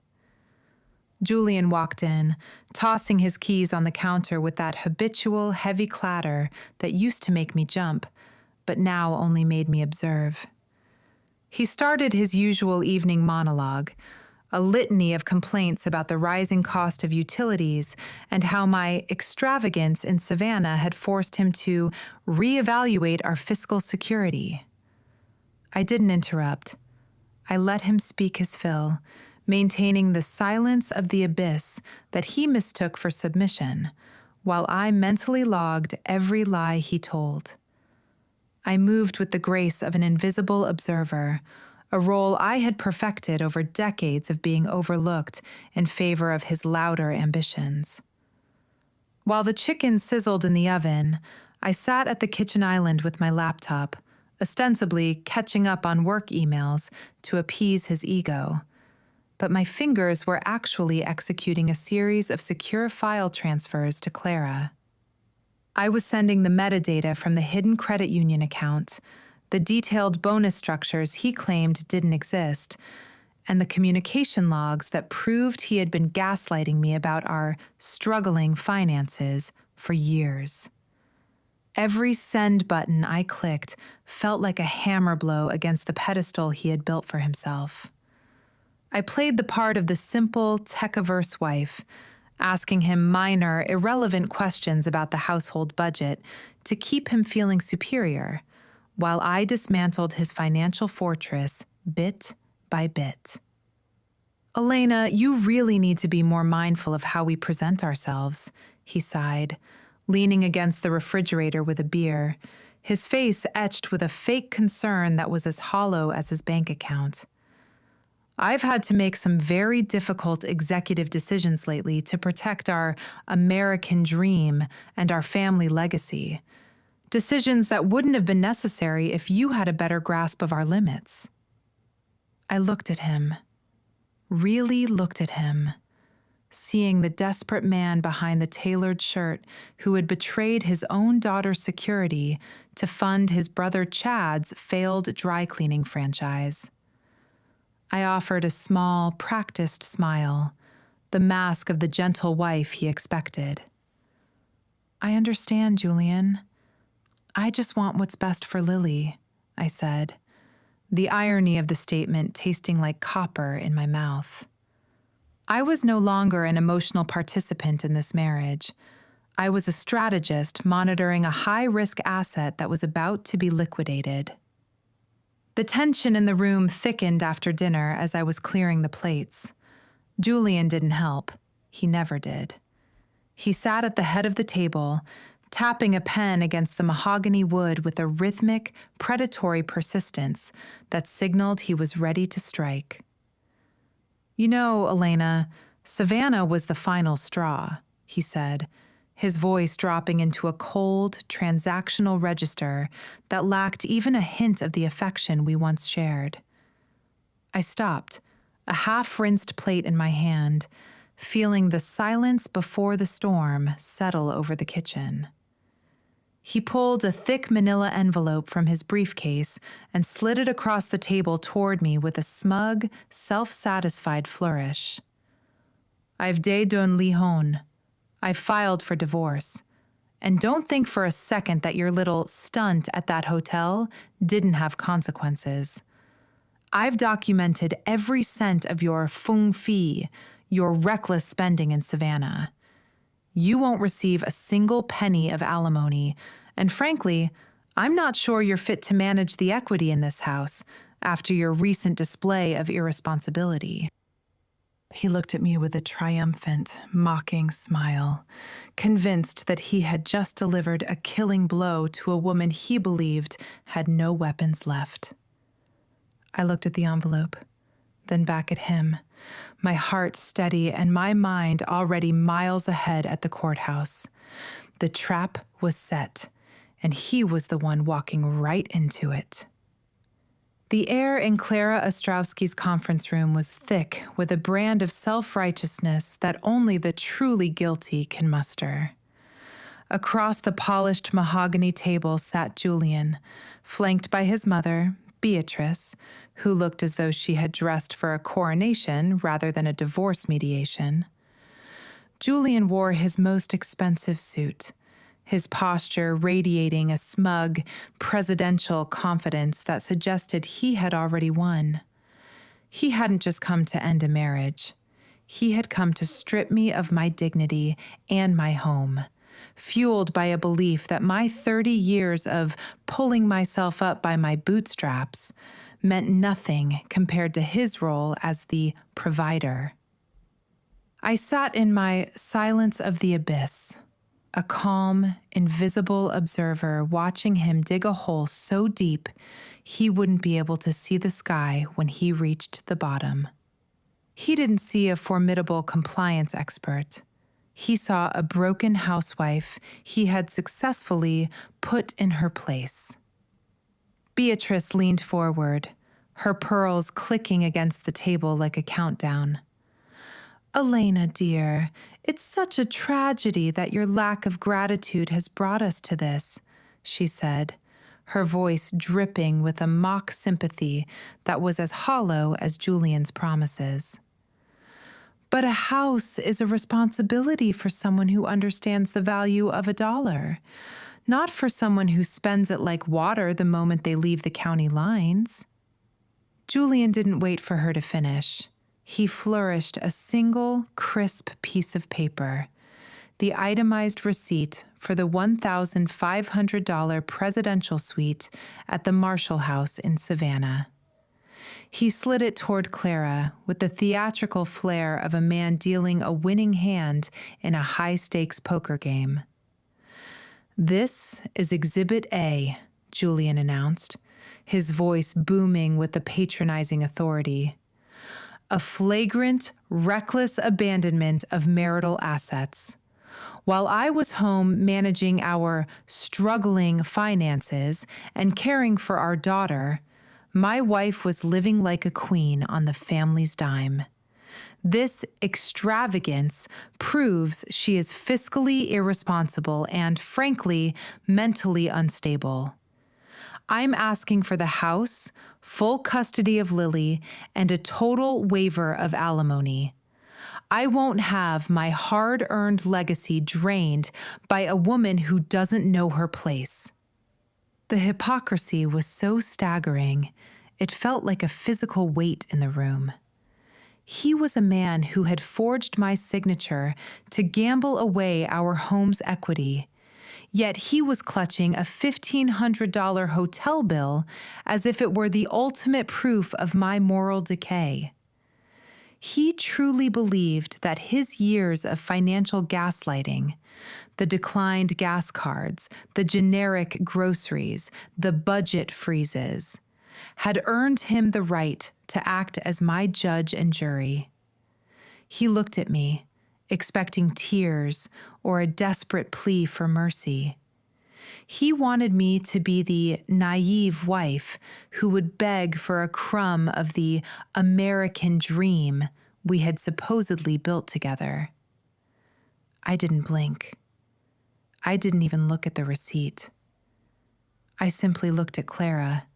Julian walked in, tossing his keys on the counter with that habitual, heavy clatter that used to make me jump, but now only made me observe. He started his usual evening monologue, a litany of complaints about the rising cost of utilities and how my extravagance in Savannah had forced him to reevaluate our fiscal security. I didn't interrupt. I let him speak his fill, maintaining the silence of the abyss that he mistook for submission, while I mentally logged every lie he told. I moved with the grace of an invisible observer, a role I had perfected over decades of being overlooked in favor of his louder ambitions. While the chicken sizzled in the oven, I sat at the kitchen island with my laptop, ostensibly catching up on work emails to appease his ego. But my fingers were actually executing a series of secure file transfers to Clara. I was sending the metadata from the hidden credit union account, the detailed bonus structures he claimed didn't exist, and the communication logs that proved he had been gaslighting me about our struggling finances for years. Every send button I clicked felt like a hammer blow against the pedestal he had built for himself. I played the part of the simple, tech-averse wife, asking him minor, irrelevant questions about the household budget to keep him feeling superior, while I dismantled his financial fortress bit by bit. "Elena, you really need to be more mindful of how we present ourselves," he sighed, leaning against the refrigerator with a beer, his face etched with a fake concern that was as hollow as his bank account. "I've had to make some very difficult executive decisions lately to protect our American dream and our family legacy. Decisions that wouldn't have been necessary if you had a better grasp of our limits." I looked at him, really looked at him, seeing the desperate man behind the tailored shirt who had betrayed his own daughter's security to fund his brother Chad's failed dry cleaning franchise. I offered a small, practiced smile, the mask of the gentle wife he expected. "I understand, Julian. I just want what's best for Lily," I said, the irony of the statement tasting like copper in my mouth. I was no longer an emotional participant in this marriage. I was a strategist monitoring a high-risk asset that was about to be liquidated. The tension in the room thickened after dinner as I was clearing the plates. Julian didn't help. He never did. He sat at the head of the table, tapping a pen against the mahogany wood with a rhythmic, predatory persistence that signaled he was ready to strike. "You know, Elena, Savannah was the final straw," he said, his voice dropping into a cold, transactional register that lacked even a hint of the affection we once shared. I stopped, a half-rinsed plate in my hand, feeling the silence before the storm settle over the kitchen. He pulled a thick manila envelope from his briefcase and slid it across the table toward me with a smug, self-satisfied flourish. I've de don lihon. I've filed for divorce. And don't think for a second that your little stunt at that hotel didn't have consequences. I've documented every cent of your fung fi, your reckless spending in Savannah. You won't receive a single penny of alimony, and frankly, I'm not sure you're fit to manage the equity in this house after your recent display of irresponsibility. He looked at me with a triumphant, mocking smile, convinced that he had just delivered a killing blow to a woman he believed had no weapons left. I looked at the envelope, then back at him, my heart steady and my mind already miles ahead at the courthouse. The trap was set, and he was the one walking right into it. The air in Clara Ostrowski's conference room was thick with a brand of self-righteousness that only the truly guilty can muster. Across the polished mahogany table sat Julian, flanked by his mother, Beatrice, who looked as though she had dressed for a coronation rather than a divorce mediation. Julian wore his most expensive suit, his posture radiating a smug, presidential confidence that suggested he had already won. He hadn't just come to end a marriage. He had come to strip me of my dignity and my home, fueled by a belief that my 30 years of pulling myself up by my bootstraps meant nothing compared to his role as the provider. I sat in my silence of the abyss, a calm, invisible observer watching him dig a hole so deep he wouldn't be able to see the sky when he reached the bottom. He didn't see a formidable compliance expert. He saw a broken housewife he had successfully put in her place. Beatrice leaned forward, her pearls clicking against the table like a countdown. "Elena, dear, it's such a tragedy that your lack of gratitude has brought us to this," she said, her voice dripping with a mock sympathy that was as hollow as Julian's promises. "But a house is a responsibility for someone who understands the value of $1, not for someone who spends it like water the moment they leave the county lines." Julian didn't wait for her to finish. He flourished a single, crisp piece of paper, the itemized receipt for the $1,500 presidential suite at the Marshall House in Savannah. He slid it toward Clara with the theatrical flair of a man dealing a winning hand in a high-stakes poker game. "This is Exhibit A," Julian announced, his voice booming with the patronizing authority. "A flagrant, reckless abandonment of marital assets. While I was home managing our struggling finances and caring for our daughter, my wife was living like a queen on the family's dime. This extravagance proves she is fiscally irresponsible and, frankly, mentally unstable. I'm asking for the house, full custody of Lily, and a total waiver of alimony. I won't have my hard-earned legacy drained by a woman who doesn't know her place." The hypocrisy was so staggering, it felt like a physical weight in the room. He was a man who had forged my signature to gamble away our home's equity, yet he was clutching a $1,500 hotel bill as if it were the ultimate proof of my moral decay. He truly believed that his years of financial gaslighting, the declined gas cards, the generic groceries, the budget freezes, had earned him the right to act as my judge and jury. He looked at me, expecting tears or a desperate plea for mercy. He wanted me to be the naive wife who would beg for a crumb of the American dream we had supposedly built together. I didn't blink. I didn't even look at the receipt. I simply looked at Clara,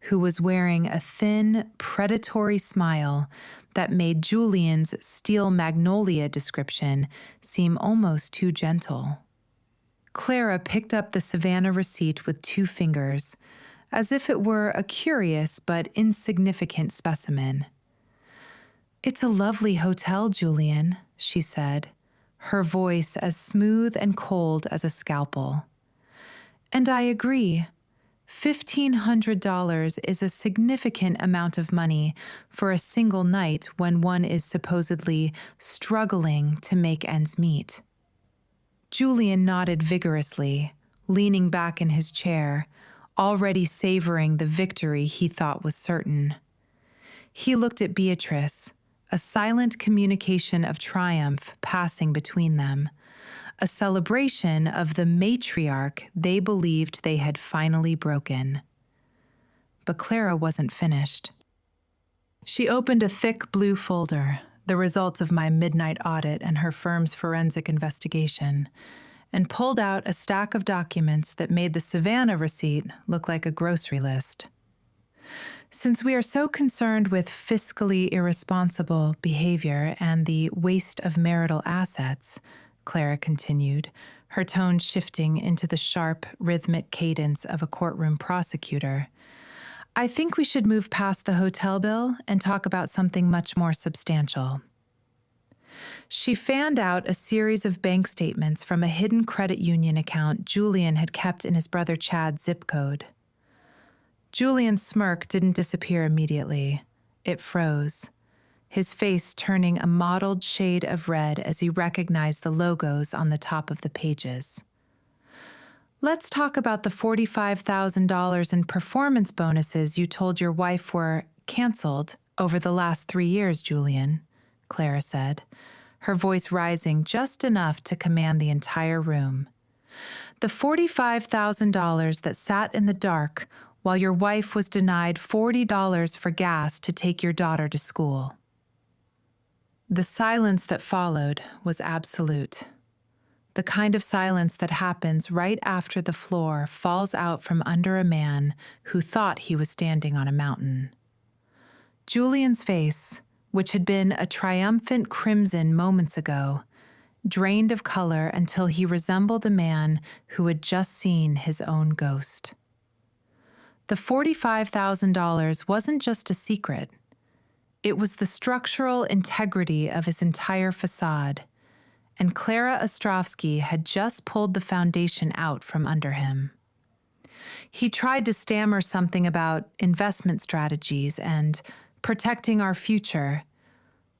who was wearing a thin, predatory smile that made Julian's steel magnolia description seem almost too gentle. Clara picked up the Savannah receipt with 2 fingers, as if it were a curious but insignificant specimen. "It's a lovely hotel, Julian," she said, her voice as smooth and cold as a scalpel. "And I agree. $1,500 is a significant amount of money for a single night when one is supposedly struggling to make ends meet." Julian nodded vigorously, leaning back in his chair, already savoring the victory he thought was certain. He looked at Beatrice, a silent communication of triumph passing between them, a celebration of the matriarch they believed they had finally broken. But Clara wasn't finished. She opened a thick blue folder, the results of my midnight audit and her firm's forensic investigation, and pulled out a stack of documents that made the Savannah receipt look like a grocery list. "Since we are so concerned with fiscally irresponsible behavior and the waste of marital assets," Clara continued, her tone shifting into the sharp, rhythmic cadence of a courtroom prosecutor, "I think we should move past the hotel bill and talk about something much more substantial." She fanned out a series of bank statements from a hidden credit union account Julian had kept in his brother Chad's zip code. Julian's smirk didn't disappear immediately. It froze, his face turning a mottled shade of red as he recognized the logos on the top of the pages. "Let's talk about the $45,000 in performance bonuses you told your wife were canceled over the last 3 years, Julian," Clara said, her voice rising just enough to command the entire room. "The $45,000 that sat in the dark while your wife was denied $40 for gas to take your daughter to school." The silence that followed was absolute. The kind of silence that happens right after the floor falls out from under a man who thought he was standing on a mountain. Julian's face, which had been a triumphant crimson moments ago, drained of color until he resembled a man who had just seen his own ghost. The $45,000 wasn't just a secret. It was the structural integrity of his entire facade, and Clara Ostrovsky had just pulled the foundation out from under him. He tried to stammer something about investment strategies and protecting our future,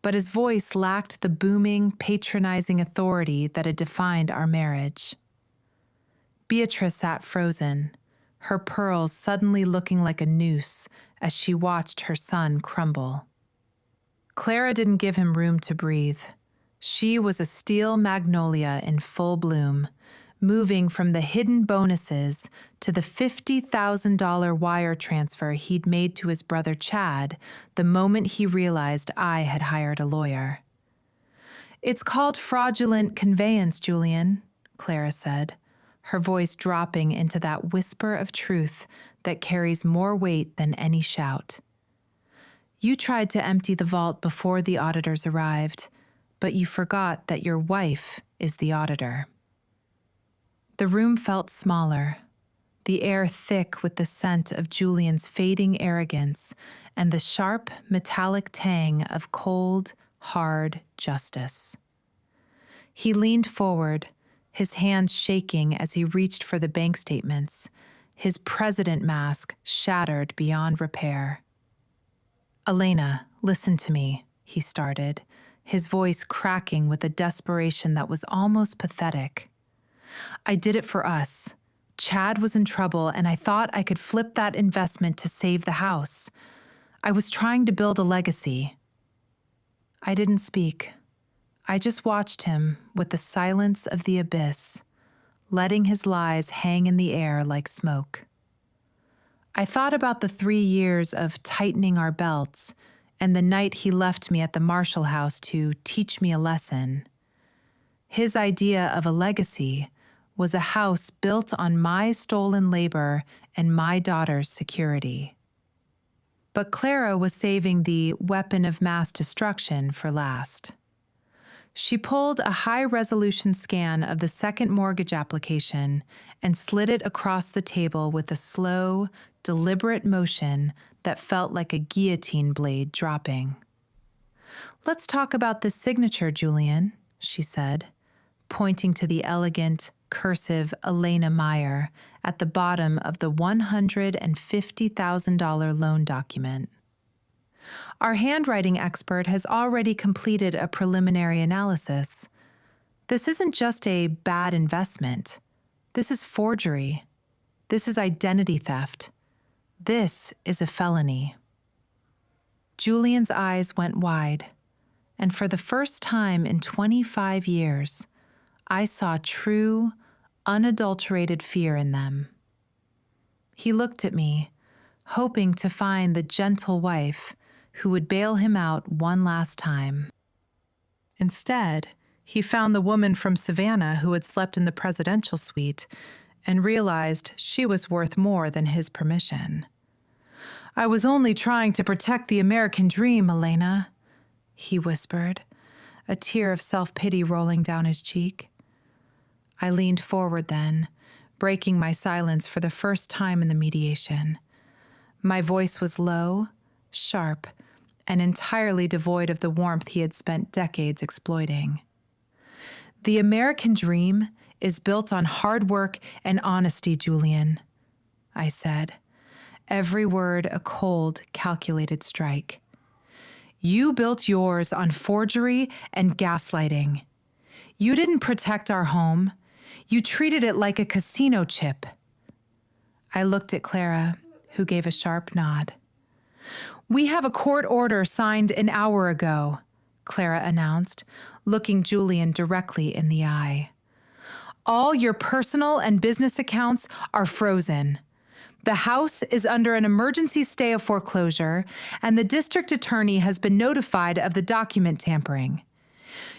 but his voice lacked the booming, patronizing authority that had defined our marriage. Beatrice sat frozen, her pearls suddenly looking like a noose as she watched her son crumble. Clara didn't give him room to breathe. She was a steel magnolia in full bloom, moving from the hidden bonuses to the $50,000 wire transfer he'd made to his brother Chad the moment he realized I had hired a lawyer. "It's called fraudulent conveyance, Julian," Clara said, her voice dropping into that whisper of truth that carries more weight than any shout. "You tried to empty the vault before the auditors arrived, but you forgot that your wife is the auditor." The room felt smaller, the air thick with the scent of Julian's fading arrogance and the sharp, metallic tang of cold, hard justice. He leaned forward, his hands shaking as he reached for the bank statements, his president mask shattered beyond repair. "Elena, listen to me," he started, his voice cracking with a desperation that was almost pathetic. "I did it for us. Chad was in trouble, and I thought I could flip that investment to save the house. I was trying to build a legacy." I didn't speak. I just watched him with the silence of the abyss, letting his lies hang in the air like smoke. I thought about the 3 years of tightening our belts and the night he left me at the Marshall House to teach me a lesson. His idea of a legacy was a house built on my stolen labor and my daughter's security. But Clara was saving the weapon of mass destruction for last. She pulled a high-resolution scan of the second mortgage application and slid it across the table with a slow, deliberate motion that felt like a guillotine blade dropping. "Let's talk about this signature, Julian," she said, pointing to the elegant, cursive Elena Meyer at the bottom of the $150,000 loan document. "Our handwriting expert has already completed a preliminary analysis. This isn't just a bad investment. This is forgery. This is identity theft. This is a felony." Julian's eyes went wide, and for the first time in 25 years, I saw true, unadulterated fear in them. He looked at me, hoping to find the gentle wife who would bail him out one last time. Instead, he found the woman from Savannah who had slept in the presidential suite and realized she was worth more than his permission. "I was only trying to protect the American dream, Elena," he whispered, a tear of self-pity rolling down his cheek. I leaned forward then, breaking my silence for the first time in the mediation. My voice was low, sharp, and entirely devoid of the warmth he had spent decades exploiting. "The American dream is built on hard work and honesty, Julian," I said, every word a cold, calculated strike. "You built yours on forgery and gaslighting. You didn't protect our home. You treated it like a casino chip." I looked at Clara, who gave a sharp nod. "We have a court order signed an hour ago," Clara announced, looking Julian directly in the eye. "All your personal and business accounts are frozen. The house is under an emergency stay of foreclosure, and the district attorney has been notified of the document tampering.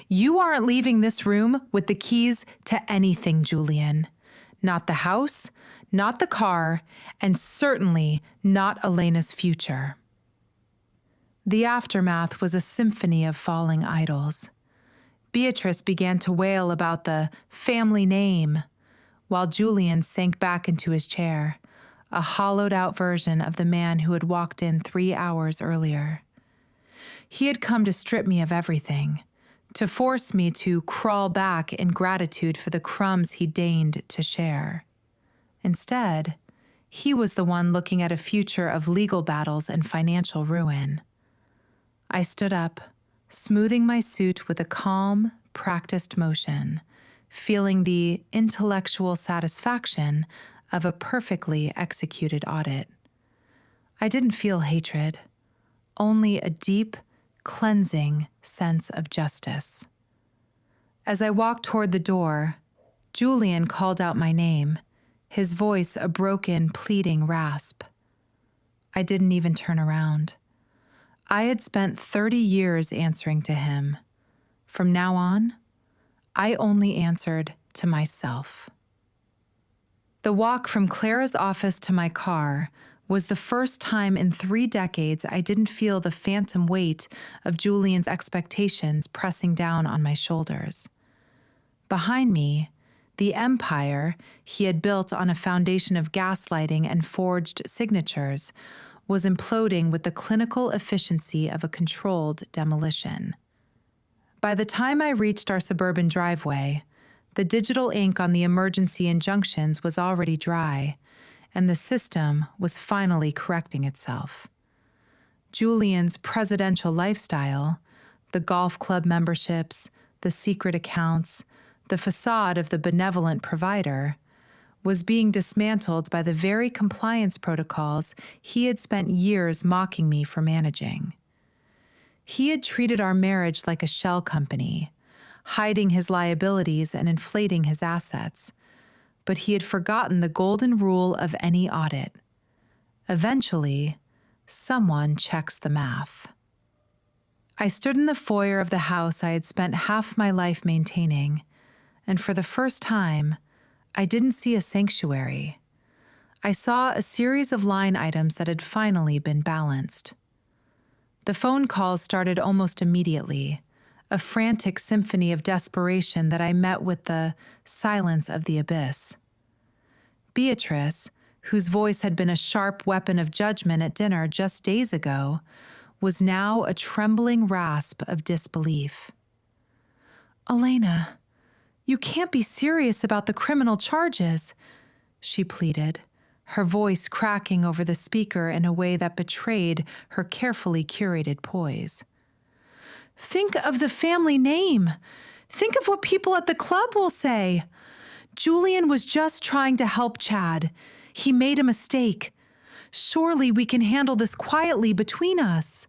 You aren't leaving this room with the keys to anything, Julian. Not the house, not the car, and certainly not Elena's future." The aftermath was a symphony of falling idols. Beatrice began to wail about the family name, while Julian sank back into his chair, a hollowed-out version of the man who had walked in 3 hours earlier. He had come to strip me of everything, to force me to crawl back in gratitude for the crumbs he deigned to share. Instead, he was the one looking at a future of legal battles and financial ruin. I stood up, smoothing my suit with a calm, practiced motion, feeling the intellectual satisfaction of a perfectly executed audit. I didn't feel hatred, only a deep, cleansing sense of justice. As I walked toward the door, Julian called out my name, his voice a broken, pleading rasp. I didn't even turn around. I had spent 30 years answering to him. From now on, I only answered to myself. The walk from Clara's office to my car was the first time in 3 decades I didn't feel the phantom weight of Julian's expectations pressing down on my shoulders. Behind me, the empire he had built on a foundation of gaslighting and forged signatures was imploding with the clinical efficiency of a controlled demolition. By the time I reached our suburban driveway, the digital ink on the emergency injunctions was already dry, and the system was finally correcting itself. Julian's presidential lifestyle, the golf club memberships, the secret accounts, the facade of the benevolent provider, was being dismantled by the very compliance protocols he had spent years mocking me for managing. He had treated our marriage like a shell company, hiding his liabilities and inflating his assets, but he had forgotten the golden rule of any audit. Eventually, someone checks the math. I stood in the foyer of the house I had spent half my life maintaining, and for the first time, I didn't see a sanctuary. I saw a series of line items that had finally been balanced. The phone calls started almost immediately, a frantic symphony of desperation that I met with the silence of the abyss. Beatrice, whose voice had been a sharp weapon of judgment at dinner just days ago, was now a trembling rasp of disbelief. "Elena, you can't be serious about the criminal charges," she pleaded, her voice cracking over the speaker in a way that betrayed her carefully curated poise. "Think of the family name. Think of what people at the club will say. Julian was just trying to help Chad. He made a mistake. Surely we can handle this quietly between us."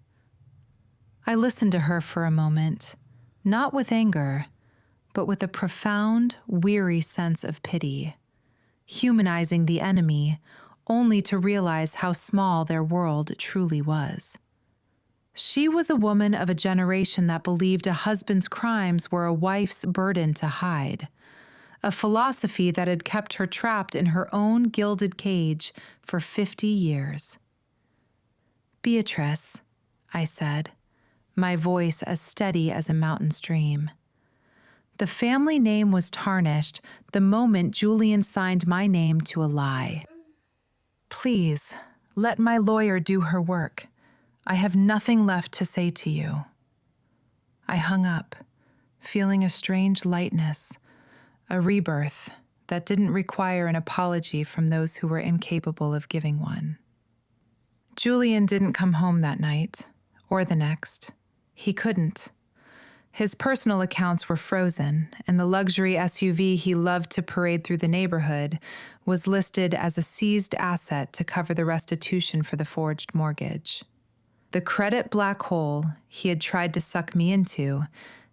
I listened to her for a moment, not with anger, but with a profound, weary sense of pity, humanizing the enemy only to realize how small their world truly was. She was a woman of a generation that believed a husband's crimes were a wife's burden to hide, a philosophy that had kept her trapped in her own gilded cage for 50 years. "Beatrice," I said, my voice as steady as a mountain stream. "The family name was tarnished the moment Julian signed my name to a lie. Please, let my lawyer do her work. I have nothing left to say to you." I hung up, feeling a strange lightness, a rebirth that didn't require an apology from those who were incapable of giving one. Julian didn't come home that night, or the next. He couldn't. His personal accounts were frozen, and the luxury SUV he loved to parade through the neighborhood was listed as a seized asset to cover the restitution for the forged mortgage. The credit black hole he had tried to suck me into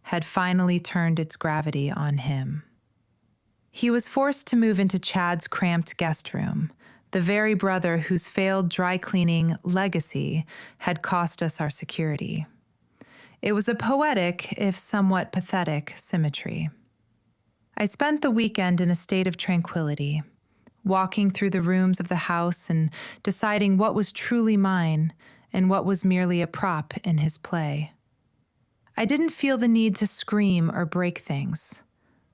had finally turned its gravity on him. He was forced to move into Chad's cramped guest room, the very brother whose failed dry cleaning legacy had cost us our security. It was a poetic, if somewhat pathetic, symmetry. I spent the weekend in a state of tranquility, walking through the rooms of the house and deciding what was truly mine and what was merely a prop in his play. I didn't feel the need to scream or break things.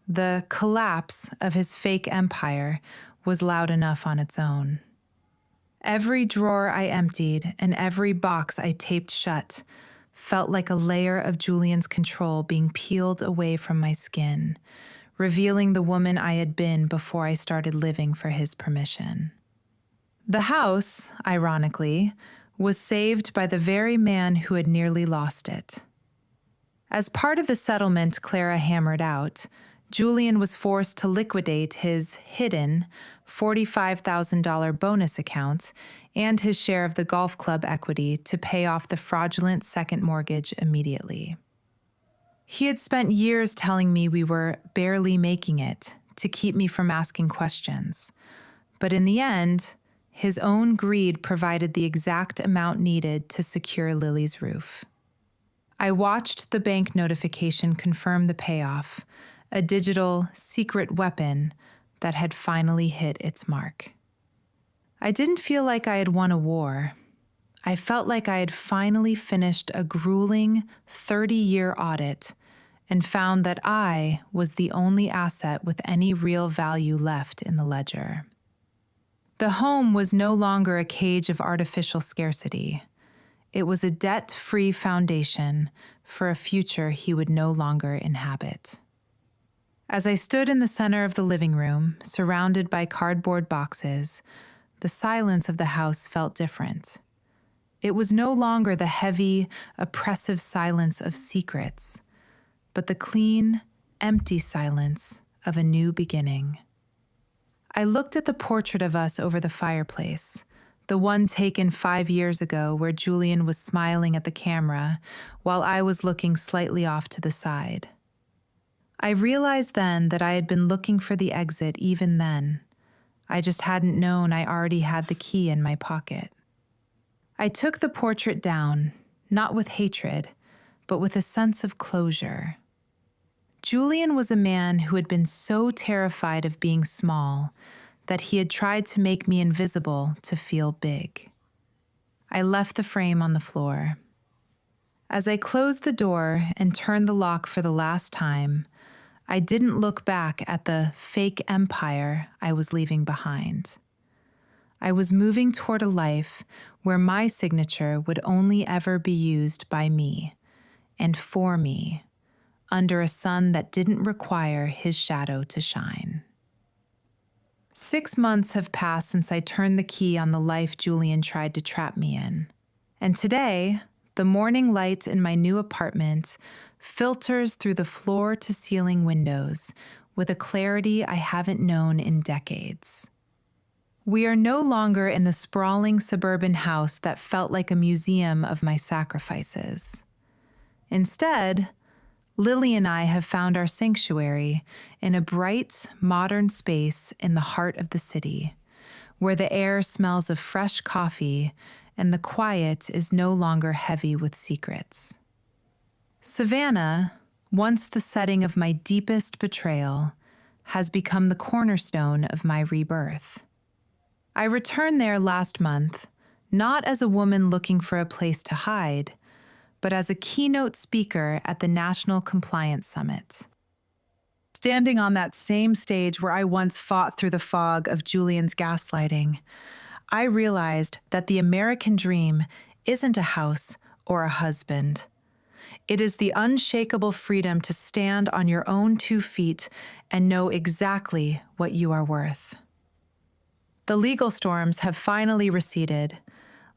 The collapse of his fake empire was loud enough on its own. Every drawer I emptied and every box I taped shut felt like a layer of Julian's control being peeled away from my skin, revealing the woman I had been before I started living for his permission. The house, ironically, was saved by the very man who had nearly lost it. As part of the settlement Clara hammered out, Julian was forced to liquidate his hidden $45,000 bonus account and his share of the golf club equity to pay off the fraudulent second mortgage immediately. He had spent years telling me we were barely making it to keep me from asking questions, but in the end, his own greed provided the exact amount needed to secure Lily's roof. I watched the bank notification confirm the payoff, a digital secret weapon that had finally hit its mark. I didn't feel like I had won a war. I felt like I had finally finished a grueling 30-year audit and found that I was the only asset with any real value left in the ledger. The home was no longer a cage of artificial scarcity. It was a debt-free foundation for a future he would no longer inhabit. As I stood in the center of the living room, surrounded by cardboard boxes, the silence of the house felt different. It was no longer the heavy, oppressive silence of secrets, but the clean, empty silence of a new beginning. I looked at the portrait of us over the fireplace, the one taken 5 years ago where Julian was smiling at the camera while I was looking slightly off to the side. I realized then that I had been looking for the exit even then. I just hadn't known I already had the key in my pocket. I took the portrait down, not with hatred, but with a sense of closure. Julian was a man who had been so terrified of being small that he had tried to make me invisible to feel big. I left the frame on the floor. As I closed the door and turned the lock for the last time, I didn't look back at the fake empire I was leaving behind. I was moving toward a life where my signature would only ever be used by me and for me, under a sun that didn't require his shadow to shine. 6 months have passed since I turned the key on the life Julian tried to trap me in. And today, the morning light in my new apartment filters through the floor-to-ceiling windows with a clarity I haven't known in decades. We are no longer in the sprawling suburban house that felt like a museum of my sacrifices. Instead, Lily and I have found our sanctuary in a bright, modern space in the heart of the city, where the air smells of fresh coffee and the quiet is no longer heavy with secrets. Savannah, once the setting of my deepest betrayal, has become the cornerstone of my rebirth. I returned there last month, not as a woman looking for a place to hide, but as a keynote speaker at the National Compliance Summit. Standing on that same stage where I once fought through the fog of Julian's gaslighting, I realized that the American dream isn't a house or a husband. It is the unshakable freedom to stand on your own 2 feet and know exactly what you are worth. The legal storms have finally receded,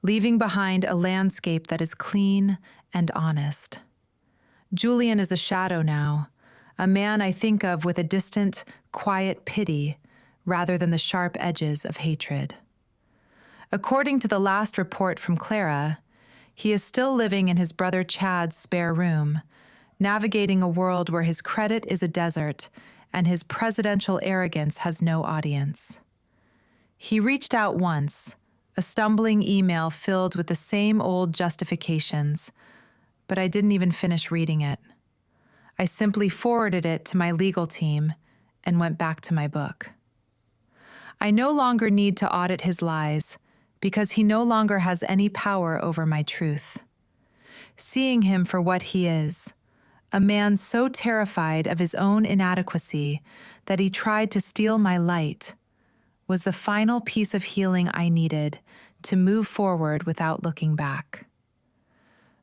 leaving behind a landscape that is clean and honest. Julian is a shadow now, a man I think of with a distant, quiet pity rather than the sharp edges of hatred. According to the last report from Clara, he is still living in his brother Chad's spare room, navigating a world where his credit is a desert and his presidential arrogance has no audience. He reached out once, a stumbling email filled with the same old justifications, but I didn't even finish reading it. I simply forwarded it to my legal team and went back to my book. I no longer need to audit his lies, because he no longer has any power over my truth. Seeing him for what he is, a man so terrified of his own inadequacy that he tried to steal my light, was the final piece of healing I needed to move forward without looking back.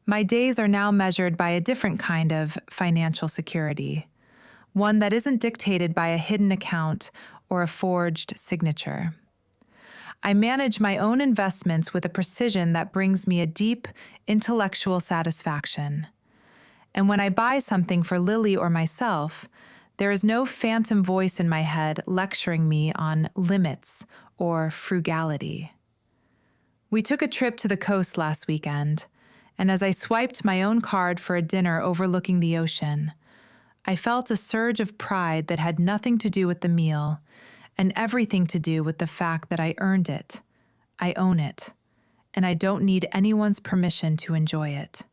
My days are now measured by a different kind of financial security, one that isn't dictated by a hidden account or a forged signature. I manage my own investments with a precision that brings me a deep intellectual satisfaction. And when I buy something for Lily or myself, there is no phantom voice in my head lecturing me on limits or frugality. We took a trip to the coast last weekend, and as I swiped my own card for a dinner overlooking the ocean, I felt a surge of pride that had nothing to do with the meal and everything to do with the fact that I earned it, I own it, and I don't need anyone's permission to enjoy it.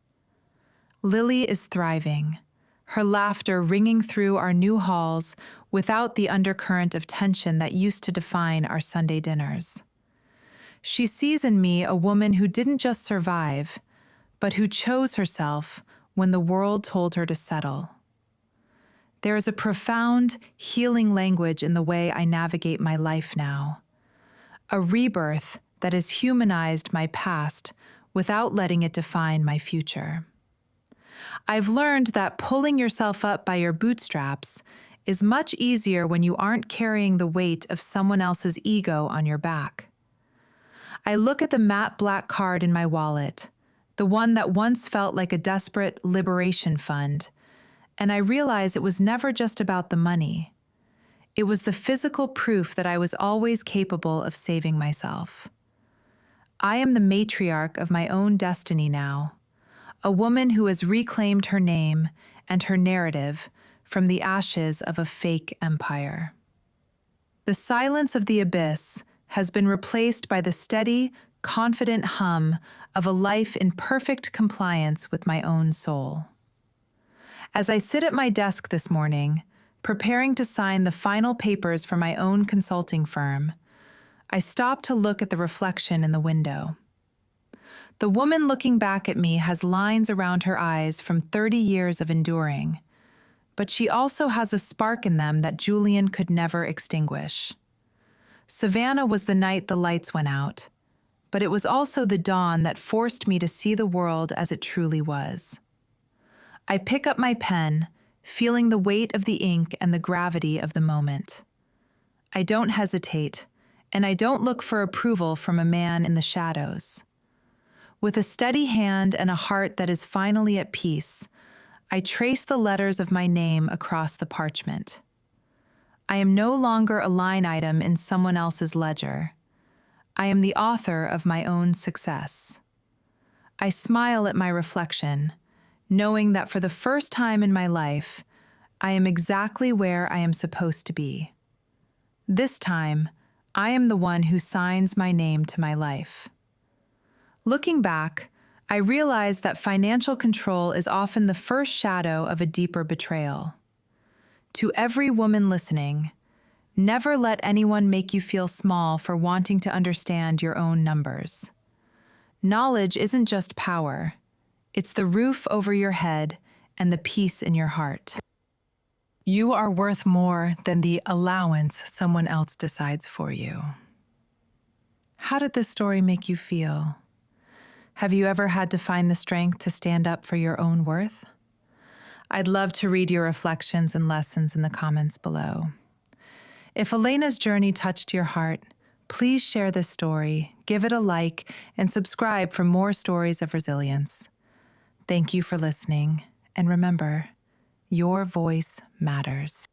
Lily is thriving, her laughter ringing through our new halls without the undercurrent of tension that used to define our Sunday dinners. She sees in me a woman who didn't just survive, but who chose herself when the world told her to settle. There is a profound, healing language in the way I navigate my life now, a rebirth that has humanized my past without letting it define my future. I've learned that pulling yourself up by your bootstraps is much easier when you aren't carrying the weight of someone else's ego on your back. I look at the matte black card in my wallet, the one that once felt like a desperate liberation fund, and I realize it was never just about the money. It was the physical proof that I was always capable of saving myself. I am the matriarch of my own destiny now, a woman who has reclaimed her name and her narrative from the ashes of a fake empire. The silence of the abyss has been replaced by the steady, confident hum of a life in perfect compliance with my own soul. As I sit at my desk this morning, preparing to sign the final papers for my own consulting firm, I stop to look at the reflection in the window. The woman looking back at me has lines around her eyes from 30 years of enduring, but she also has a spark in them that Julian could never extinguish. Savannah was the night the lights went out, but it was also the dawn that forced me to see the world as it truly was. I pick up my pen, feeling the weight of the ink and the gravity of the moment. I don't hesitate, and I don't look for approval from a man in the shadows. With a steady hand and a heart that is finally at peace, I trace the letters of my name across the parchment. I am no longer a line item in someone else's ledger. I am the author of my own success. I smile at my reflection, knowing that for the first time in my life, I am exactly where I am supposed to be. This time, I am the one who signs my name to my life. Looking back, I realize that financial control is often the first shadow of a deeper betrayal. To every woman listening, never let anyone make you feel small for wanting to understand your own numbers. Knowledge isn't just power, it's the roof over your head and the peace in your heart. You are worth more than the allowance someone else decides for you. How did this story make you feel? Have you ever had to find the strength to stand up for your own worth? I'd love to read your reflections and lessons in the comments below. If Elena's journey touched your heart, please share this story, give it a like, and subscribe for more stories of resilience. Thank you for listening, and remember, your voice matters.